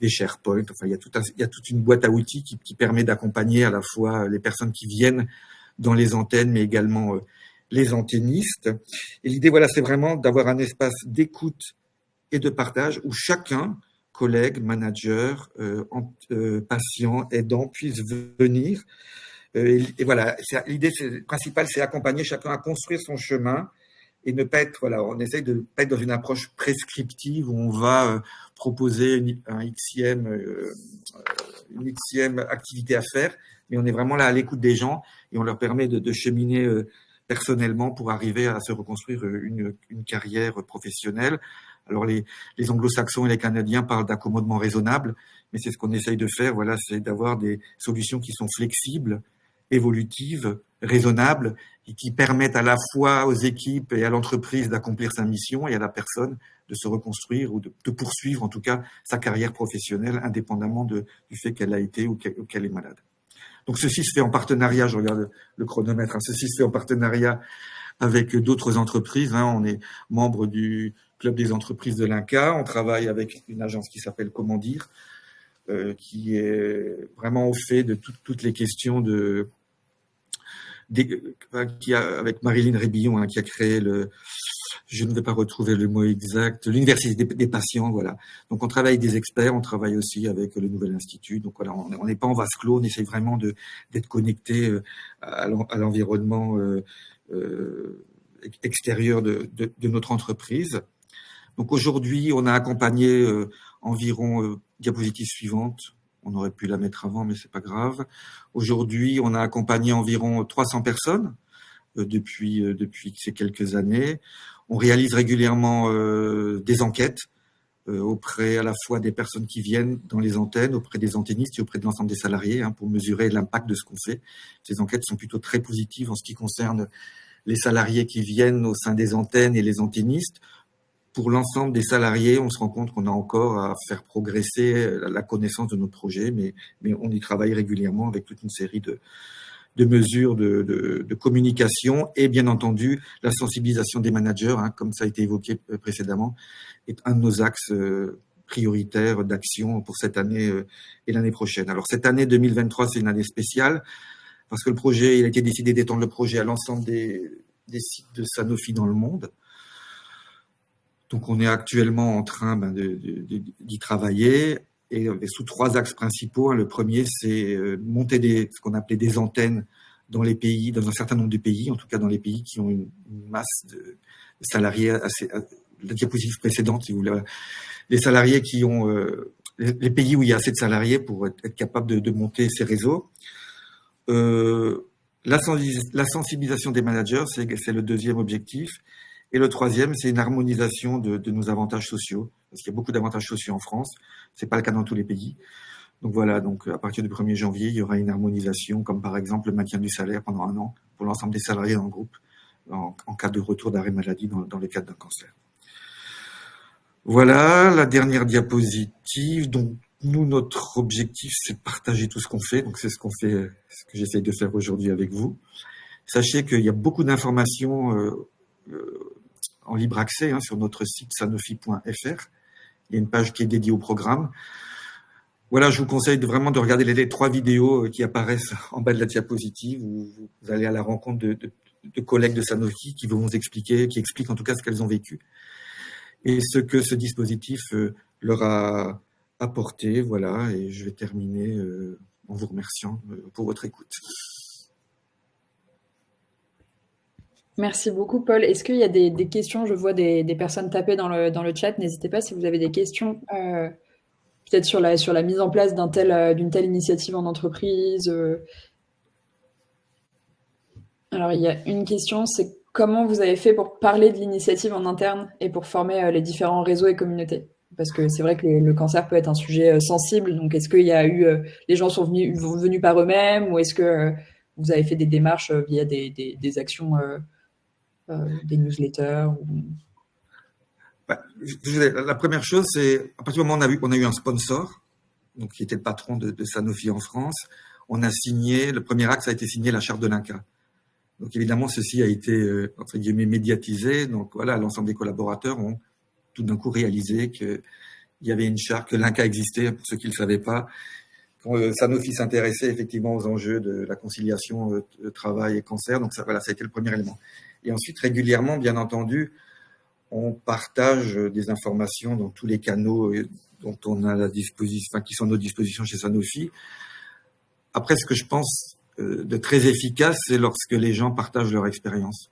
des SharePoint. Enfin, il y a toute une boîte à outils qui permet d'accompagner à la fois les personnes qui viennent dans les antennes, mais également les antennistes. Et l'idée, voilà, c'est vraiment d'avoir un espace d'écoute et de partage où chacun, collègue, manager, patient, aidant, puisse venir. Et voilà, l'idée principale, c'est accompagner chacun à construire son chemin et ne pas être, voilà, on essaye de ne pas être dans une approche prescriptive où on va proposer une xème activité à faire, mais on est vraiment là à l'écoute des gens et on leur permet de cheminer personnellement pour arriver à se reconstruire une carrière professionnelle. Alors les anglo-saxons et les canadiens parlent d'accommodement raisonnable, mais c'est ce qu'on essaye de faire, voilà, c'est d'avoir des solutions qui sont flexibles, évolutives, raisonnables, et qui permettent à la fois aux équipes et à l'entreprise d'accomplir sa mission et à la personne de se reconstruire ou de poursuivre en tout cas sa carrière professionnelle indépendamment du fait qu'elle a été ou qu'elle est malade. Donc ceci se fait en partenariat, je regarde le chronomètre, ceci se fait en partenariat avec d'autres entreprises. On est membre du Club des entreprises de l'INCa, on travaille avec une agence qui s'appelle Comment dire, qui est vraiment au fait de toutes les questions de avec Marilyn Rébillon, hein, qui a créé je ne vais pas retrouver le mot exact, l'université des patients, voilà. Donc on travaille avec des experts, on travaille aussi avec le Nouvel Institut. Donc voilà, on n'est pas en vase clos, on essaie vraiment d'être connecté à l'environnement extérieur de notre entreprise. Donc aujourd'hui, on a accompagné environ diapositive suivante. On aurait pu la mettre avant, mais c'est pas grave. Aujourd'hui, on a accompagné environ 300 personnes depuis ces quelques années. On réalise régulièrement des enquêtes auprès à la fois des personnes qui viennent dans les antennes, auprès des antennistes et auprès de l'ensemble des salariés, hein, pour mesurer l'impact de ce qu'on fait. Ces enquêtes sont plutôt très positives en ce qui concerne les salariés qui viennent au sein des antennes et les antennistes. Pour l'ensemble des salariés, on se rend compte qu'on a encore à faire progresser la connaissance de notre projet, mais on y travaille régulièrement avec toute une série de mesures de communication et bien entendu la sensibilisation des managers, hein, comme ça a été évoqué précédemment, est un de nos axes prioritaires d'action pour cette année et l'année prochaine. Alors cette année 2023, c'est une année spéciale parce que le projet, il a été décidé d'étendre le projet à l'ensemble des sites de Sanofi dans le monde. Donc on est actuellement en train d'y travailler. Et sous 3 axes principaux. Le premier, c'est monter ce qu'on appelait des antennes dans un certain nombre de pays, en tout cas dans les pays qui ont une masse de salariés assez. La diapositive précédente, si vous voulez, les salariés qui ont les pays où il y a assez de salariés pour être capable de monter ces réseaux. La sensibilisation des managers, c'est le deuxième objectif. Et le troisième, c'est une harmonisation de nos avantages sociaux, parce qu'il y a beaucoup d'avantages sociaux en France. C'est pas le cas dans tous les pays. Donc voilà, donc à partir du 1er janvier, il y aura une harmonisation, comme par exemple le maintien du salaire pendant 1 an pour l'ensemble des salariés dans le groupe, en cas de retour d'arrêt maladie dans le cadre d'un cancer. Voilà la dernière diapositive. Donc nous, notre objectif, c'est de partager tout ce qu'on fait. Donc c'est ce que j'essaye de faire aujourd'hui avec vous. Sachez qu'il y a beaucoup d'informations en libre accès, hein, sur notre site sanofi.fr. Il y a une page qui est dédiée au programme. Voilà, je vous conseille vraiment de regarder les 3 vidéos qui apparaissent en bas de la diapositive, où vous allez à la rencontre de collègues de Sanofi qui vont vous expliquer, qui expliquent en tout cas ce qu'elles ont vécu et ce que ce dispositif leur a apporté. Voilà, et je vais terminer en vous remerciant pour votre écoute. Merci beaucoup, Paul. Est-ce qu'il y a des questions? Je vois des personnes taper dans le chat. N'hésitez pas si vous avez des questions, peut-être sur la mise en place d'une telle initiative en entreprise. Alors, il y a une question, c'est comment vous avez fait pour parler de l'initiative en interne et pour former les différents réseaux et communautés? Parce que c'est vrai que le cancer peut être un sujet sensible. Donc, est-ce qu'il y a eu les gens sont venus par eux-mêmes, ou est-ce que vous avez fait des démarches via des actions, des newsletters La première chose, c'est à partir du moment où on a eu un sponsor, donc qui était le patron de Sanofi en France, on a signé, le premier acte, ça a été signé la charte de l'INCA. Donc évidemment, ceci a été entre guillemets médiatisé. Donc voilà, l'ensemble des collaborateurs ont tout d'un coup réalisé qu'il y avait une charte, que l'INCA existait, pour ceux qui ne le savaient pas. Quand Sanofi s'intéressait effectivement aux enjeux de la conciliation travail et cancer, donc ça a été le premier élément. Et ensuite, régulièrement, bien entendu, on partage des informations dans tous les canaux dont on a la disposition, qui sont à notre disposition chez Sanofi. Après, ce que je pense de très efficace, c'est lorsque les gens partagent leur expérience.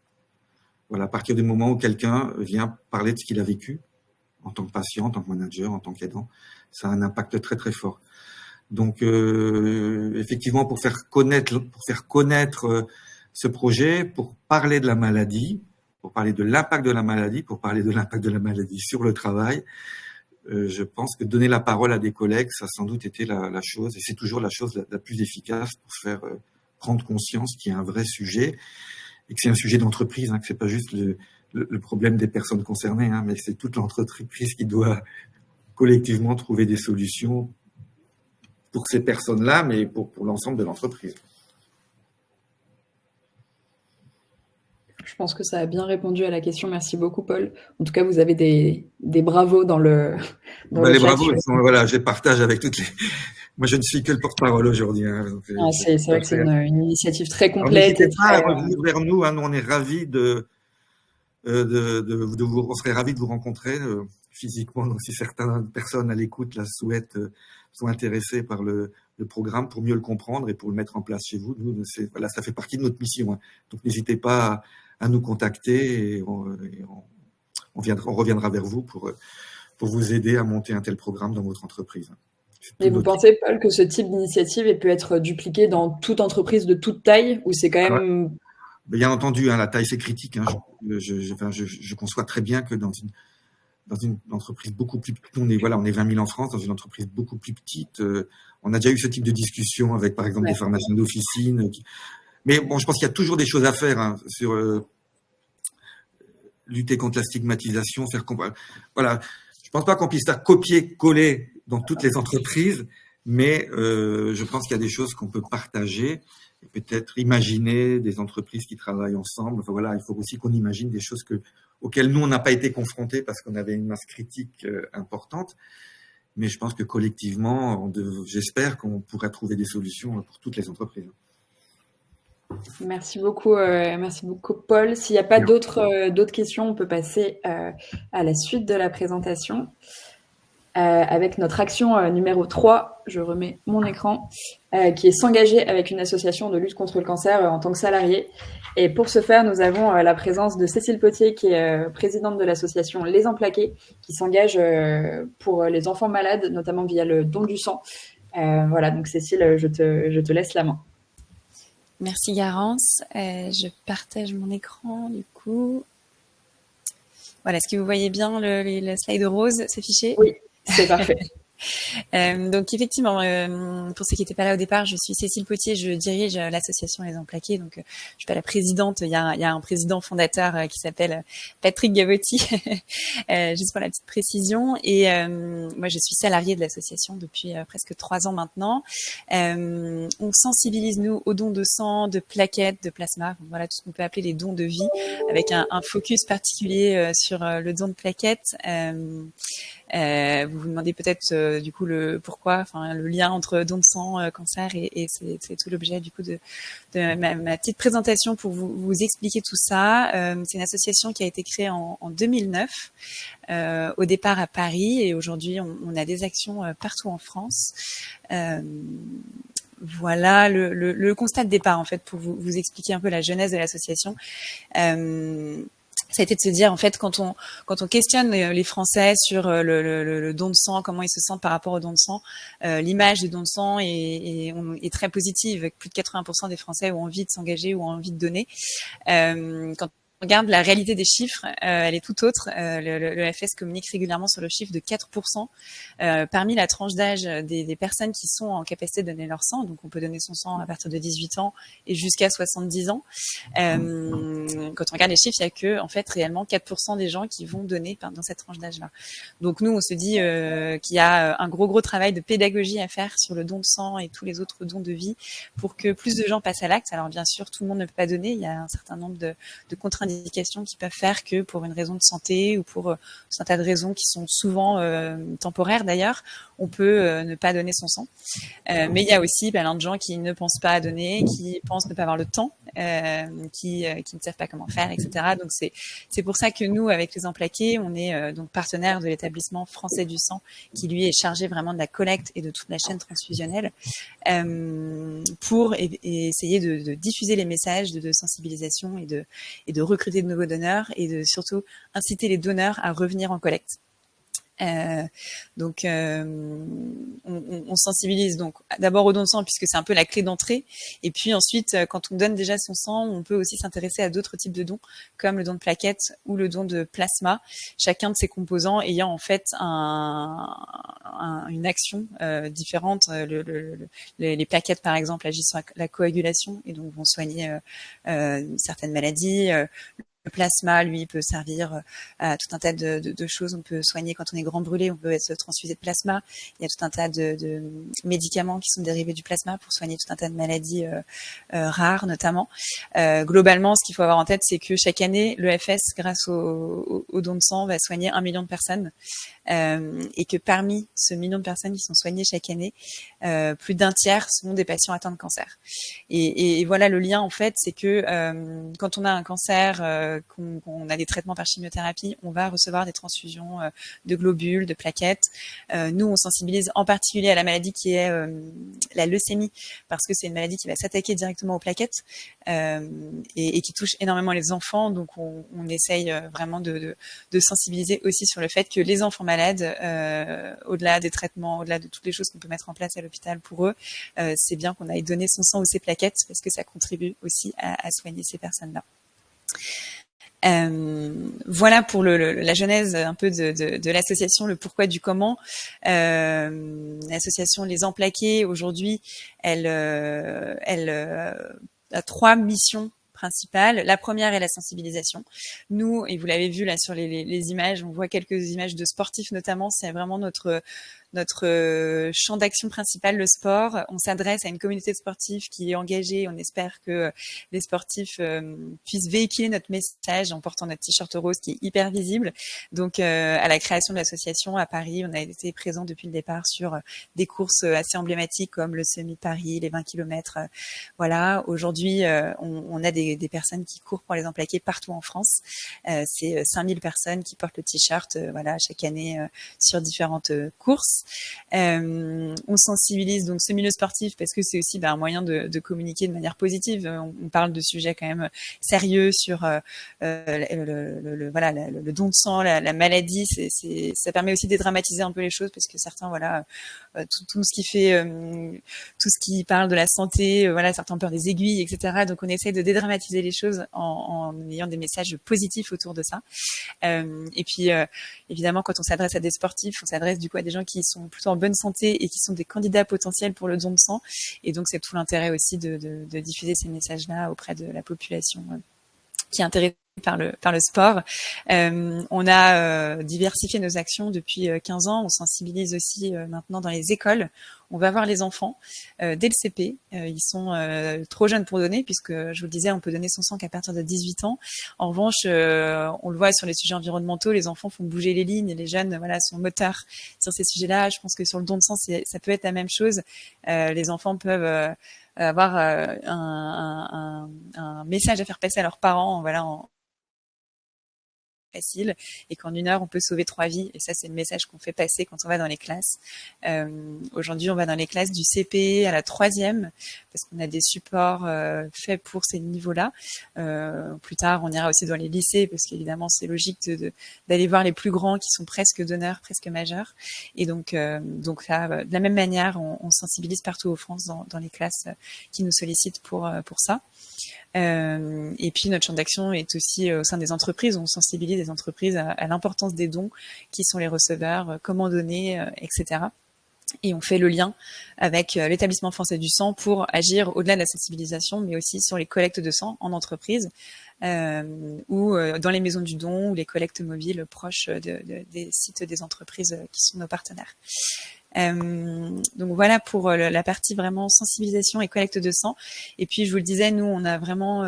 Voilà, à partir du moment où quelqu'un vient parler de ce qu'il a vécu, en tant que patient, en tant que manager, en tant qu'aidant, ça a un impact très très fort. Donc, effectivement, pour faire connaître ce projet, pour parler de la maladie, pour parler de l'impact de la maladie, pour parler de l'impact de la maladie sur le travail, je pense que donner la parole à des collègues, ça a sans doute été la chose, et c'est toujours la chose la plus efficace pour faire prendre conscience qu'il y a un vrai sujet, et que c'est un sujet d'entreprise, hein, que c'est pas juste le problème des personnes concernées, hein, mais c'est toute l'entreprise qui doit collectivement trouver des solutions pour ces personnes-là, mais pour l'ensemble de l'entreprise. Je pense que ça a bien répondu à la question. Merci beaucoup, Paul. En tout cas, vous avez des bravos dans le, dans le Les chat. bravos, voilà, je les partage avec toutes les. Moi, je ne suis que le porte-parole aujourd'hui. Hein, donc, C'est vrai que c'est une initiative très alors, complète. n'hésitez Et pas à très, revenir vers nous. Hein, nous, on est ravis on serait ravis de vous rencontrer physiquement. Donc, si certaines personnes à l'écoute la souhaitent, sont intéressées par le programme pour mieux le comprendre et pour le mettre en place chez vous, nous, voilà, ça fait partie de notre mission. Hein. Donc, n'hésitez pas à nous contacter et on reviendra vers vous pour vous aider à monter un tel programme dans votre entreprise. Et vous pensez, Paul, que ce type d'initiative peut être dupliqué dans toute entreprise de toute taille, ou c'est quand même... Bien entendu, hein, la taille, c'est critique. Hein. Je conçois très bien que dans une entreprise beaucoup plus petite, on est 20 000 en France, dans une entreprise beaucoup plus petite, on a déjà eu ce type de discussion avec, par exemple, des pharmaciens d'officine. Mais bon, je pense qu'il y a toujours des choses à faire hein, sur lutter contre la stigmatisation, voilà. Je pense pas qu'on puisse faire copier-coller dans toutes les entreprises, mais je pense qu'il y a des choses qu'on peut partager et peut-être imaginer des entreprises qui travaillent ensemble. Enfin, voilà, il faut aussi qu'on imagine des choses auxquelles nous, on n'a pas été confrontés parce qu'on avait une masse critique importante. Mais je pense que collectivement, j'espère qu'on pourrait trouver des solutions pour toutes les entreprises. Merci beaucoup, Paul. S'il n'y a pas d'autres questions, on peut passer à la suite de la présentation. Avec notre action numéro 3, je remets mon écran, qui est s'engager avec une association de lutte contre le cancer en tant que salarié. Et pour ce faire, nous avons la présence de Cécile Potier, qui est présidente de l'association Les Emplaqués, qui s'engage pour les enfants malades, notamment via le don du sang. Voilà, donc Cécile, je te laisse la main. Merci Garance. Je partage mon écran du coup. Voilà, est-ce que vous voyez bien le slide rose s'afficher? Oui, c'est parfait. Donc effectivement, pour ceux qui n'étaient pas là au départ, je suis Cécile Potier, je dirige l'association Les Emplaqués. Donc je suis pas la présidente, il y a un président fondateur qui s'appelle Patrick Gavotti, juste pour la petite précision. Et moi je suis salariée de l'association depuis presque 3 ans maintenant. On sensibilise nous aux dons de sang, de plaquettes, de plasma, voilà tout ce qu'on peut appeler les dons de vie, avec un focus particulier sur le don de plaquettes. Vous vous demandez peut-être du coup le pourquoi, enfin le lien entre don de sang, cancer et c'est tout l'objet du coup de ma petite présentation pour vous expliquer tout ça. C'est une association qui a été créée en 2009, au départ à Paris, et aujourd'hui on a des actions partout en France. Voilà le constat de départ en fait pour vous expliquer un peu la genèse de l'association. Ça a été de se dire en fait quand on questionne les Français sur le don de sang, comment ils se sentent par rapport au don de sang, l'image du don de sang est très positive. Avec plus de 80% des Français ont envie de s'engager ou ont envie de donner. Quand on regarde la réalité des chiffres, elle est tout autre. Le FS communique régulièrement sur le chiffre de 4% parmi la tranche d'âge des personnes qui sont en capacité de donner leur sang. Donc on peut donner son sang à partir de 18 ans et jusqu'à 70 ans. Quand on regarde les chiffres, il y a que en fait réellement 4% des gens qui vont donner dans cette tranche d'âge-là. Donc nous on se dit qu'il y a un gros travail de pédagogie à faire sur le don de sang et tous les autres dons de vie pour que plus de gens passent à l'acte. Alors bien sûr tout le monde ne peut pas donner, il y a un certain nombre de contre-indications qui peuvent faire que pour une raison de santé ou pour tout un tas de raisons qui sont souvent temporaires d'ailleurs, on peut ne pas donner son sang. Mais il y a aussi plein de gens qui ne pensent pas à donner, qui pensent ne pas avoir le temps, qui ne savent pas comment faire, etc. Donc c'est pour ça que nous, avec Les Emplaqués, on est donc partenaire de l'établissement français du sang, qui lui est chargé vraiment de la collecte et de toute la chaîne transfusionnelle, pour essayer de diffuser les messages de sensibilisation et de recruter de nouveaux donneurs et de surtout inciter les donneurs à revenir en collecte. Donc on sensibilise donc d'abord au don de sang puisque c'est un peu la clé d'entrée, et puis ensuite quand on donne déjà son sang, on peut aussi s'intéresser à d'autres types de dons comme le don de plaquettes ou le don de plasma, chacun de ces composants ayant en fait une action différente. Les plaquettes par exemple agissent sur la coagulation et donc vont soigner certaines maladies. Le plasma, lui, peut servir à tout un tas de choses. On peut soigner quand on est grand brûlé, on peut être transfusé de plasma. Il y a tout un tas de médicaments qui sont dérivés du plasma pour soigner tout un tas de maladies rares, notamment. Globalement, ce qu'il faut avoir en tête, c'est que chaque année, l'EFS, grâce au don de sang, va soigner 1 million de personnes. Et que parmi ce million de personnes qui sont soignées chaque année, plus d'un tiers sont des patients atteints de cancer. Et voilà, le lien, en fait, c'est que quand on a un cancer, qu'on a des traitements par chimiothérapie, on va recevoir des transfusions de globules, de plaquettes. Nous, on sensibilise en particulier à la maladie qui est la leucémie, parce que c'est une maladie qui va s'attaquer directement aux plaquettes et qui touche énormément les enfants. Donc, on essaye vraiment de sensibiliser aussi sur le fait que les enfants malades, au-delà des traitements, au-delà de toutes les choses qu'on peut mettre en place à l'hôpital pour eux, c'est bien qu'on aille donner son sang ou ses plaquettes parce que ça contribue aussi à soigner ces personnes-là. Voilà pour la genèse un peu de l'association, le pourquoi du comment. L'association Les Emplaqués, aujourd'hui, elle a 3 missions principales. La première est la sensibilisation. Nous, et vous l'avez vu là sur les images, on voit quelques images de sportifs notamment, c'est vraiment notre champ d'action principal, le sport. On s'adresse à une communauté de sportifs qui est engagée. On espère que les sportifs puissent véhiculer notre message en portant notre t-shirt rose qui est hyper visible. Donc, à la création de l'association à Paris, on a été présent depuis le départ sur des courses assez emblématiques comme le semi-Paris, les 20 km. Voilà. Aujourd'hui, on a des personnes qui courent pour les emplaquer partout en France. C'est 5000 personnes qui portent le t-shirt, voilà, chaque année sur différentes courses. On sensibilise donc ce milieu sportif parce que c'est aussi un moyen de communiquer de manière positive. On parle de sujets quand même sérieux sur le don de sang, la maladie. Ça permet aussi de dédramatiser un peu les choses parce que certains, voilà, tout ce qui fait, tout ce qui parle de la santé, voilà, certains ont peur des aiguilles, etc. Donc on essaie de dédramatiser les choses en ayant des messages positifs autour de ça. Et puis évidemment, quand on s'adresse à des sportifs, on s'adresse du coup à des gens qui sont plutôt en bonne santé et qui sont des candidats potentiels pour le don de sang. Et donc c'est tout l'intérêt aussi de diffuser ces messages-là auprès de la population qui est intéressée par le sport. On a diversifié nos actions depuis 15 ans. On sensibilise aussi maintenant dans les écoles. On va voir les enfants dès le CP. Ils sont trop jeunes pour donner, puisque je vous le disais, on peut donner son sang qu'à partir de 18 ans. En revanche, on le voit sur les sujets environnementaux, les enfants font bouger les lignes, les jeunes, voilà, sont moteurs sur ces sujets-là. Je pense que sur le don de sang, ça peut être la même chose. Les enfants peuvent avoir un message à faire passer à leurs parents, voilà, facile, et qu'en 1 heure on peut sauver 3 vies, et ça c'est le message qu'on fait passer quand on va dans les classes. Aujourd'hui on va dans les classes du CP à la 3e parce qu'on a des supports faits pour ces niveaux-là. Plus tard on ira aussi dans les lycées parce qu'évidemment c'est logique d'aller voir les plus grands qui sont presque donneurs, presque majeurs, et donc là de la même manière on sensibilise partout en France dans les classes qui nous sollicitent pour ça. Et puis notre champ d'action est aussi au sein des entreprises. On sensibilise les entreprises à l'importance des dons, qui sont les receveurs, comment donner, etc. Et on fait le lien avec l'établissement français du sang pour agir au-delà de la sensibilisation, mais aussi sur les collectes de sang en entreprise ou dans les maisons du don ou les collectes mobiles proches des sites des entreprises qui sont nos partenaires. Donc voilà pour la partie vraiment sensibilisation et collecte de sang. Et puis je vous le disais, nous on a vraiment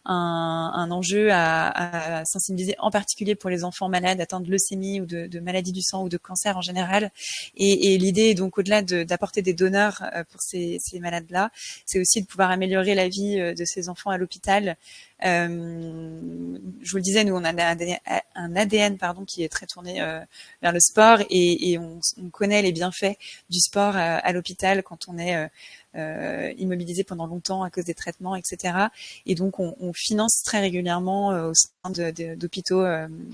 un enjeu à sensibiliser, en particulier pour les enfants malades atteints de leucémie ou de maladies du sang ou de cancer en général. Et l'idée est donc au-delà d'apporter des donneurs pour ces malades-là, c'est aussi de pouvoir améliorer la vie de ces enfants à l'hôpital. Je vous le disais, nous on a un ADN qui est très tourné vers le sport, et on connaît les bienfaits du sport à l'hôpital quand on est immobilisé pendant longtemps à cause des traitements, etc. Et donc on finance très régulièrement au sein d'hôpitaux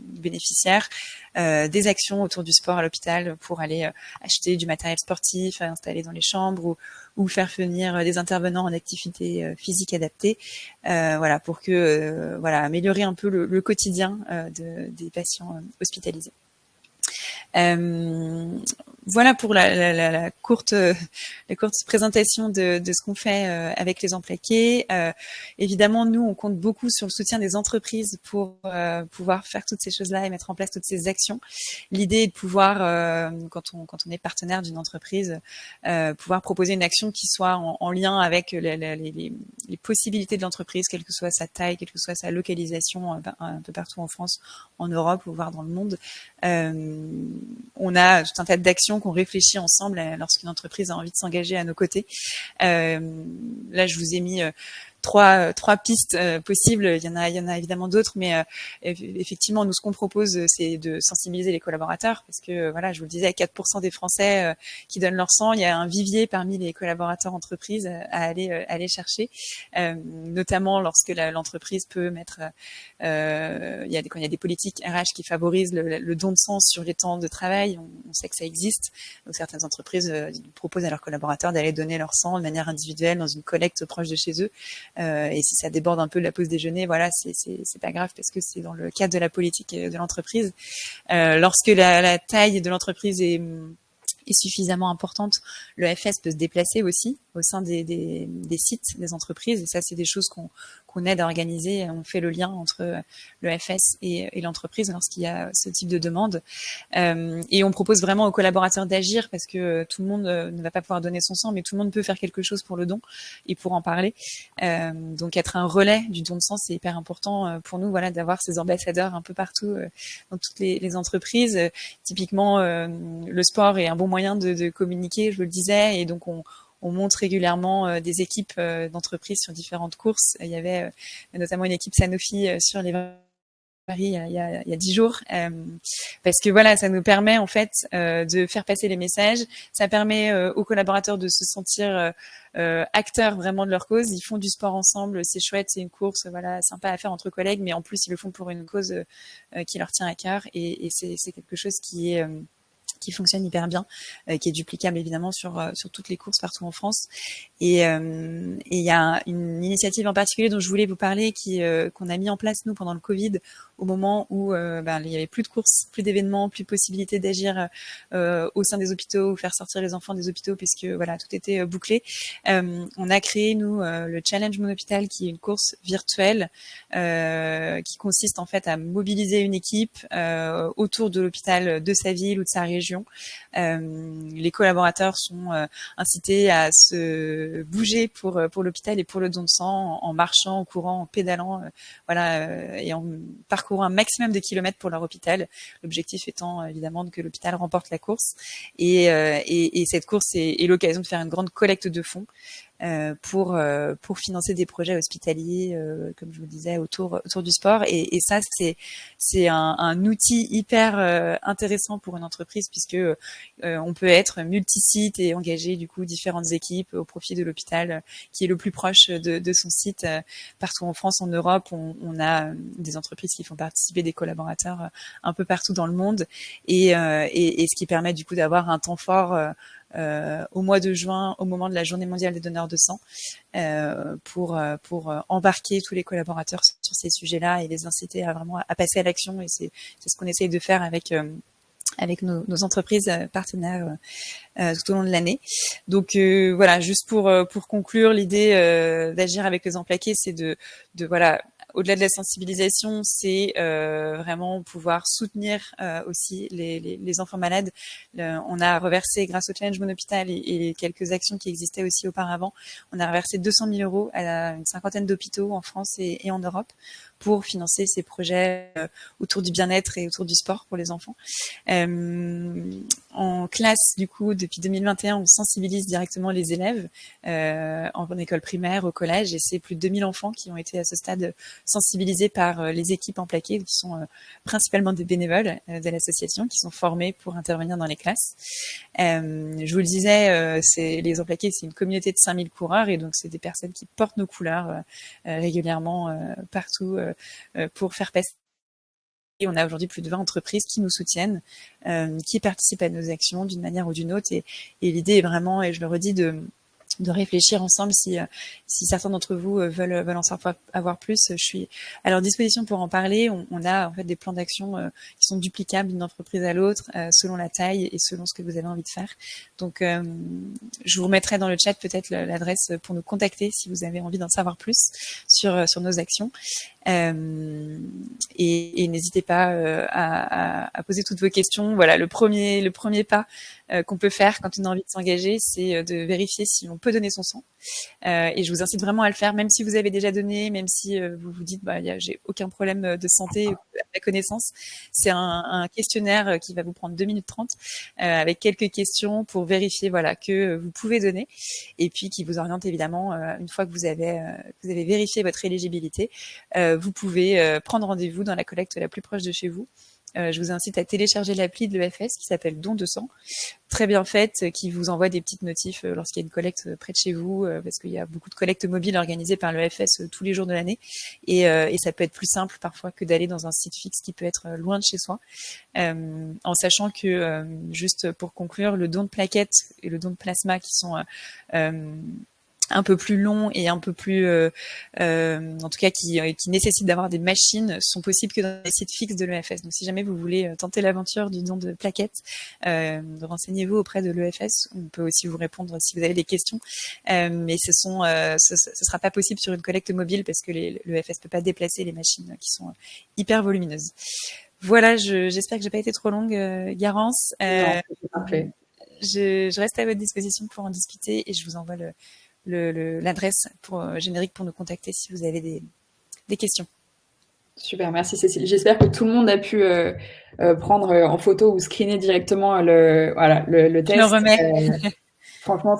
bénéficiaires des actions autour du sport à l'hôpital pour aller acheter du matériel sportif, installer dans les chambres ou faire venir des intervenants en activité physique adaptée, voilà, pour améliorer un peu le quotidien des patients hospitalisés. Voilà pour la courte présentation de ce qu'on fait avec les Emplaqués. Évidemment, nous, on compte beaucoup sur le soutien des entreprises pour pouvoir faire toutes ces choses-là et mettre en place toutes ces actions. L'idée est de pouvoir, quand on est partenaire d'une entreprise, pouvoir proposer une action qui soit en lien avec les possibilités de l'entreprise, quelle que soit sa taille, quelle que soit sa localisation, un peu partout en France, en Europe, ou voire dans le monde. On a tout un tas d'actions qu'on réfléchit ensemble lorsqu'une entreprise a envie de s'engager à nos côtés. Là, je vous ai mis trois pistes possibles. Il y en a évidemment d'autres, mais effectivement, nous, ce qu'on propose, c'est de sensibiliser les collaborateurs, parce que voilà, je vous le disais, 4% des Français qui donnent leur sang, il y a un vivier parmi les collaborateurs entreprises à aller chercher, notamment lorsque l'entreprise peut mettre, quand il y a des politiques RH qui favorisent le don de sang sur les temps de travail, on sait que ça existe. Donc certaines entreprises proposent à leurs collaborateurs d'aller donner leur sang de manière individuelle dans une collecte proche de chez eux. Et si ça déborde un peu de la pause déjeuner, voilà, c'est pas grave parce que c'est dans le cadre de la politique de l'entreprise. Lorsque la taille de l'entreprise est suffisamment importante, le FS peut se déplacer aussi au sein des sites des entreprises. Et ça, c'est des choses qu'on aide à organiser. On fait le lien entre le FS et l'entreprise lorsqu'il y a ce type de demande. Et on propose vraiment aux collaborateurs d'agir parce que tout le monde ne va pas pouvoir donner son sang, mais tout le monde peut faire quelque chose pour le don et pour en parler. Donc être un relais du don de sang, c'est hyper important pour nous, voilà, d'avoir ces ambassadeurs un peu partout dans toutes les entreprises. Typiquement, le sport est un bon moyen de communiquer, je vous le disais, et donc on monte régulièrement des équipes d'entreprises sur différentes courses. Il y avait notamment une équipe Sanofi sur les Paris il y a 10 jours, parce que voilà, ça nous permet en fait de faire passer les messages. Ça permet aux collaborateurs de se sentir acteurs vraiment de leur cause. Ils font du sport ensemble, c'est chouette, c'est une course, voilà, sympa à faire entre collègues, mais en plus ils le font pour une cause qui leur tient à cœur, et c'est quelque chose qui fonctionne hyper bien, qui est duplicable évidemment sur toutes les courses partout en France. Et il y a une initiative en particulier dont je voulais vous parler qu'on a mis en place nous pendant le Covid, au moment où il y avait plus de courses, plus d'événements, plus de possibilités d'agir au sein des hôpitaux ou faire sortir les enfants des hôpitaux, puisque voilà, tout était bouclé. On a créé nous le Challenge Mon Hôpital, qui est une course virtuelle qui consiste en fait à mobiliser une équipe autour de l'hôpital de sa ville ou de sa région. Les collaborateurs sont incités à se bouger pour l'hôpital et pour le don de sang, en marchant, en courant, en pédalant, et en parcourant un maximum de kilomètres pour leur hôpital. L'objectif étant évidemment que l'hôpital remporte la course. Et cette course est l'occasion de faire une grande collecte de fonds pour financer des projets hospitaliers, comme je vous le disais, autour du sport. Et ça, c'est un outil hyper intéressant pour une entreprise, puisque on peut être multi-site et engager du coup différentes équipes au profit de l'hôpital qui est le plus proche de son site. Partout en France, en Europe, on a des entreprises qui font participer des collaborateurs un peu partout dans le monde, et ce qui permet du coup d'avoir un temps fort au mois de juin, au moment de la Journée mondiale des donneurs de sang, pour embarquer tous les collaborateurs sur ces sujets-là et les inciter à vraiment à passer à l'action. Et c'est ce qu'on essaye de faire avec nos entreprises partenaires tout au long de l'année. Donc voilà, juste pour conclure, l'idée d'agir avec les Emplaqués, c'est de voilà, au-delà de la sensibilisation, c'est vraiment pouvoir soutenir aussi les enfants malades. On a reversé, grâce au Challenge Mon Hôpital et quelques actions qui existaient aussi auparavant, on a reversé 200 000 euros à une cinquantaine d'hôpitaux en France et en Europe pour financer ces projets autour du bien-être et autour du sport pour les enfants. En classe, du coup, depuis 2021, on sensibilise directement les élèves en école primaire, au collège, et c'est plus de 2000 enfants qui ont été à ce stade sensibilisés par les équipes Emplaquées, qui sont principalement des bénévoles de l'association, qui sont formés pour intervenir dans les classes. Je vous le disais, les Emplaquées, c'est une communauté de 5000 coureurs, et donc c'est des personnes qui portent nos couleurs régulièrement partout pour faire passer. Et on a aujourd'hui plus de 20 entreprises qui nous soutiennent, qui participent à nos actions d'une manière ou d'une autre. Et l'idée est vraiment, et je le redis, de réfléchir ensemble si certains d'entre vous veulent en savoir avoir plus. Je suis à leur disposition pour en parler. On a en fait des plans d'action qui sont duplicables d'une entreprise à l'autre selon la taille et selon ce que vous avez envie de faire. Donc, je vous remettrai dans le chat peut-être l'adresse pour nous contacter si vous avez envie d'en savoir plus sur nos actions. Et n'hésitez pas à poser toutes vos questions. Voilà, le premier pas qu'on peut faire quand on a envie de s'engager, c'est de vérifier si on peut donner son sang. Et je vous incite vraiment à le faire, même si vous avez déjà donné, même si vous vous dites j'ai aucun problème de santé à ma connaissance. C'est un questionnaire qui va vous prendre 2 minutes 30 avec quelques questions pour vérifier que vous pouvez donner, et puis qui vous oriente évidemment une fois que vous avez vérifié votre éligibilité. Vous pouvez prendre rendez-vous dans la collecte la plus proche de chez vous. Je vous incite à télécharger l'appli de l'EFS qui s'appelle Don de sang, très bien faite, qui vous envoie des petites notifs lorsqu'il y a une collecte près de chez vous, parce qu'il y a beaucoup de collectes mobiles organisées par l'EFS tous les jours de l'année, et ça peut être plus simple parfois que d'aller dans un site fixe qui peut être loin de chez soi, en sachant que, juste pour conclure, le don de plaquettes et le don de plasma qui sont un peu plus long et un peu plus, en tout cas qui nécessitent d'avoir des machines, sont possibles que dans les sites fixes de l'EFS. Donc si jamais vous voulez tenter l'aventure du don de plaquettes, renseignez-vous auprès de l'EFS. On peut aussi vous répondre si vous avez des questions, mais ce sera pas possible sur une collecte mobile parce que l'EFS peut pas déplacer les machines qui sont hyper volumineuses. Voilà, j'espère que j'ai pas été trop longue, Garance. Non, c'est parfait. Je reste à votre disposition pour en discuter et je vous envoie l'adresse générique pour nous contacter si vous avez des questions. Super, merci Cécile. J'espère que tout le monde a pu prendre en photo ou screener directement le test. Je me remets. Franchement,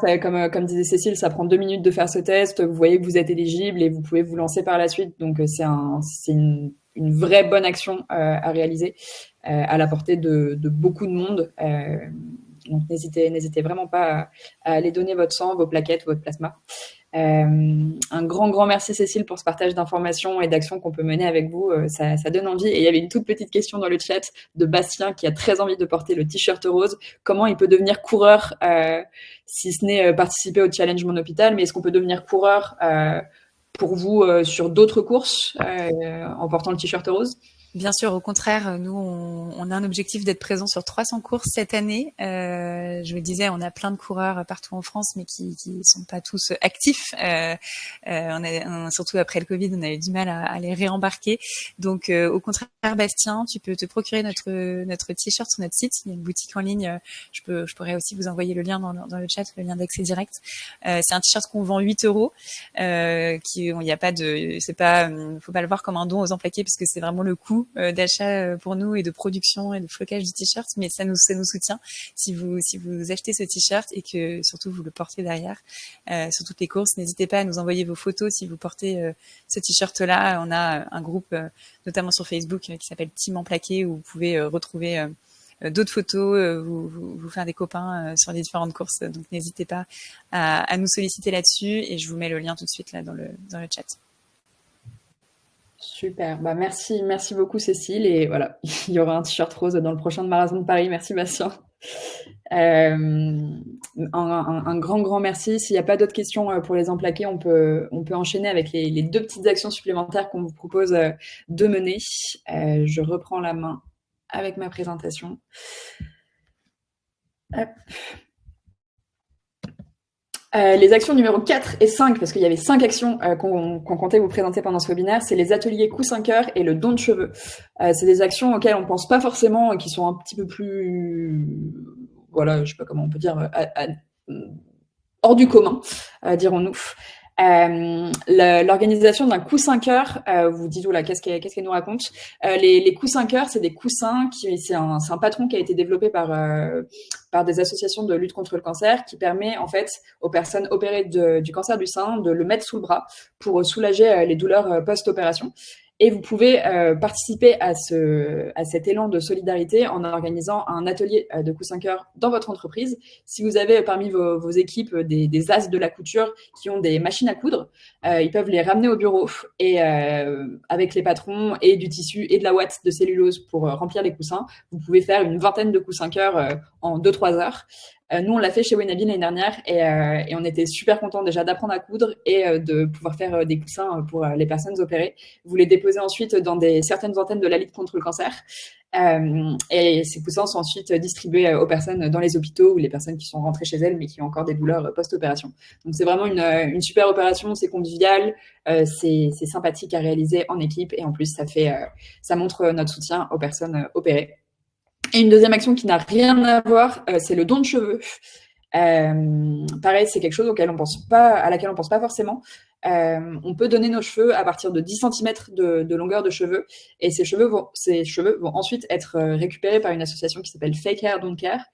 comme disait Cécile, ça prend 2 minutes de faire ce test. Vous voyez que vous êtes éligible et vous pouvez vous lancer par la suite. Donc, c'est une vraie bonne action à réaliser à la portée de beaucoup de monde. Donc, n'hésitez vraiment pas à aller donner votre sang, vos plaquettes, votre plasma. Un grand merci Cécile pour ce partage d'informations et d'actions qu'on peut mener avec vous. Ça donne envie. Et il y avait une toute petite question dans le chat de Bastien qui a très envie de porter le t-shirt rose. Comment il peut devenir coureur, si ce n'est participer au challenge Mon Hôpital, mais est-ce qu'on peut devenir coureur pour vous sur d'autres courses en portant le t-shirt rose? Bien sûr, au contraire, nous, on a un objectif d'être présent sur 300 courses cette année. Je me disais, on a plein de coureurs partout en France, mais qui sont pas tous actifs. Surtout après le Covid, on a eu du mal à les réembarquer. Donc, au contraire, Bastien, tu peux te procurer notre t-shirt sur notre site. Il y a une boutique en ligne. Je pourrais aussi vous envoyer le lien dans le chat, le lien d'accès direct. C'est un t-shirt qu'on vend 8 €. Il y a pas de, c'est pas, faut pas le voir comme un don aux emplaqués parce que c'est vraiment le coût d'achat pour nous et de production et de flocage du t-shirt, mais ça nous soutient si vous achetez ce t-shirt et que surtout vous le portez derrière sur toutes les courses. N'hésitez pas à nous envoyer vos photos si vous portez ce t-shirt-là. On a un groupe notamment sur Facebook qui s'appelle Team Emplaqué où vous pouvez retrouver d'autres photos, vous faire des copains sur les différentes courses. Donc n'hésitez pas à nous solliciter là-dessus et je vous mets le lien tout de suite là dans le chat. Super, merci beaucoup Cécile, et voilà, il y aura un t-shirt rose dans le prochain marathon de Paris. Merci Bastien. Un grand merci. S'il n'y a pas d'autres questions pour les emplaqués, on peut enchaîner avec les 2 petites actions supplémentaires qu'on vous propose de mener. Je reprends la main avec ma présentation. Hop. Les actions numéro 4 et 5, parce qu'il y avait 5 actions qu'on comptait vous présenter pendant ce webinaire, c'est les ateliers coup-5 heures et le don de cheveux. C'est des actions auxquelles on pense pas forcément et qui sont un petit peu plus, voilà, je sais pas comment on peut dire, hors du commun, dirons-nous. L'organisation d'un coup 5 heures, vous dites oula, qu'est-ce qu'elle nous raconte? Les coups 5 heures, c'est des coussins c'est un patron qui a été développé par des associations de lutte contre le cancer, qui permet en fait aux personnes opérées du cancer du sein de le mettre sous le bras pour soulager les douleurs post-opération. Et vous pouvez participer à cet élan de solidarité en organisant un atelier de coup 5 heures dans votre entreprise. Si vous avez parmi vos équipes des as de la couture qui ont des machines à coudre, ils peuvent les ramener au bureau et avec les patrons et du tissu et de la ouate de cellulose pour remplir les coussins, vous pouvez faire une vingtaine de coups 5 heures en 2-3 heures. Nous, on l'a fait chez Wenabi l'année dernière et on était super contents déjà d'apprendre à coudre et de pouvoir faire des coussins pour les personnes opérées. Vous les déposez ensuite dans certaines antennes de la Ligue contre le cancer. Et ces coussins sont ensuite distribués aux personnes dans les hôpitaux ou les personnes qui sont rentrées chez elles mais qui ont encore des douleurs post-opération. Donc c'est vraiment une super opération, c'est convivial, c'est sympathique à réaliser en équipe et en plus ça montre notre soutien aux personnes opérées. Et une deuxième action qui n'a rien à voir, c'est le don de cheveux. Pareil, c'est quelque chose à laquelle on pense pas forcément. On peut donner nos cheveux à partir de 10 cm de longueur de cheveux et ces cheveux vont ensuite être récupérés par une association qui s'appelle Fake Hair Don't Care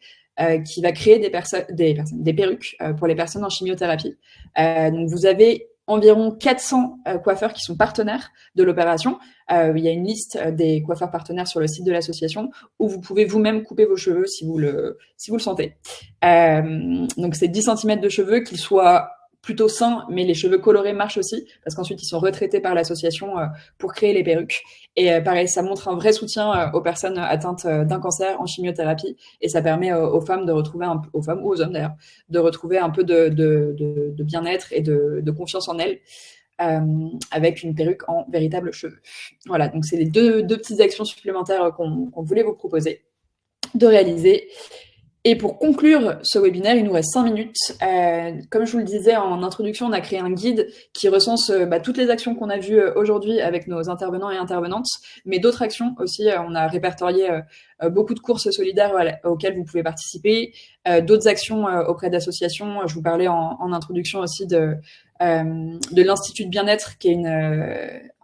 qui va créer des perruques pour les personnes en chimiothérapie. Donc vous avez environ 400 coiffeurs qui sont partenaires de l'opération. Il y a une liste des coiffeurs partenaires sur le site de l'association où vous pouvez vous-même couper vos cheveux si vous le sentez. Donc c'est 10 cm de cheveux, qu'ils soient plutôt sains, mais les cheveux colorés marchent aussi parce qu'ensuite ils sont retraités par l'association pour créer les perruques. Et pareil, ça montre un vrai soutien aux personnes atteintes d'un cancer en chimiothérapie et ça permet aux femmes de retrouver aux femmes ou aux hommes d'ailleurs, de retrouver un peu de bien-être et de confiance en elles. Avec une perruque en véritables cheveux. Voilà, donc c'est les deux petites actions supplémentaires qu'on voulait vous proposer de réaliser. Et pour conclure ce webinaire, il nous reste 5 minutes. Comme je vous le disais en introduction, on a créé un guide qui recense toutes les actions qu'on a vues aujourd'hui avec nos intervenants et intervenantes, mais d'autres actions aussi. On a répertorié beaucoup de courses solidaires auxquelles vous pouvez participer, d'autres actions auprès d'associations. Je vous parlais en introduction aussi de l'Institut de bien-être, qui est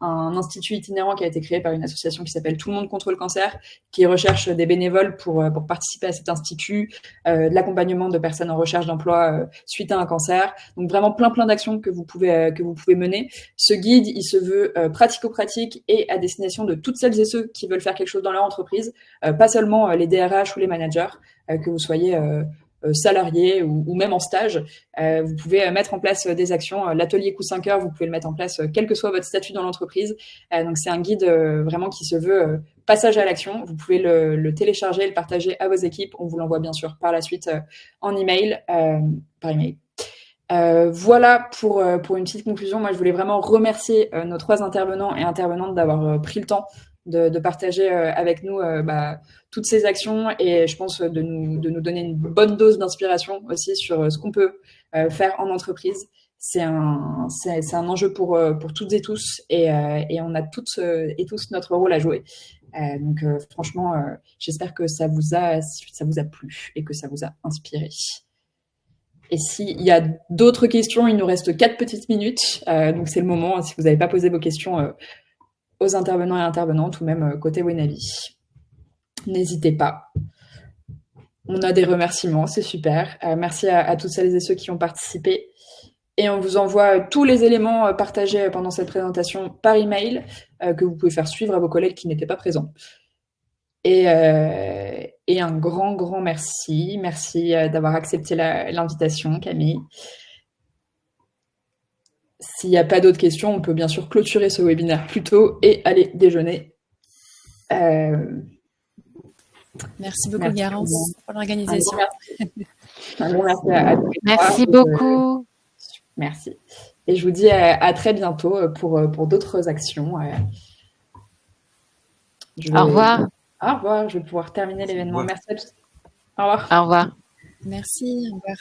un institut itinérant qui a été créé par une association qui s'appelle Tout le monde contre le cancer, qui recherche des bénévoles pour participer à cet institut, de l'accompagnement de personnes en recherche d'emploi suite à un cancer. Donc vraiment plein d'actions que vous pouvez mener. Ce guide, il se veut pratico-pratique et à destination de toutes celles et ceux qui veulent faire quelque chose dans leur entreprise, pas seulement les DRH ou les managers, que vous soyez salariés ou même en stage. Vous pouvez mettre en place des actions. L'atelier Coup 5 heures, vous pouvez le mettre en place quel que soit votre statut dans l'entreprise. Donc c'est un guide vraiment qui se veut passage à l'action. Vous pouvez le télécharger, le partager à vos équipes. On vous l'envoie bien sûr par la suite en email, par email. Voilà pour une petite conclusion. Moi, je voulais vraiment remercier nos 3 intervenants et intervenantes d'avoir pris le temps de partager avec nous toutes ces actions et je pense de nous donner une bonne dose d'inspiration aussi sur ce qu'on peut faire en entreprise. C'est un enjeu pour toutes et tous et on a toutes et tous notre rôle à jouer. Donc franchement, j'espère que ça vous a plu et que ça vous a inspiré. Et s'il y a d'autres questions, il nous reste 4 petites minutes. Donc c'est le moment, si vous n'avez pas posé vos questions aux intervenants et intervenantes ou même côté Wenabi. N'hésitez pas. On a des remerciements, c'est super. Merci à toutes celles et ceux qui ont participé. Et on vous envoie tous les éléments partagés pendant cette présentation par email que vous pouvez faire suivre à vos collègues qui n'étaient pas présents. Et un grand merci. Merci d'avoir accepté l'invitation, Camille. S'il n'y a pas d'autres questions, on peut bien sûr clôturer ce webinaire plus tôt et aller déjeuner. Merci beaucoup, Garance, pour l'organisation. Merci beaucoup. Merci. Et je vous dis à très bientôt pour d'autres actions. Au revoir. Au revoir. Je vais pouvoir terminer l'événement. Merci à tous. Au revoir. Au revoir. Merci. Au revoir.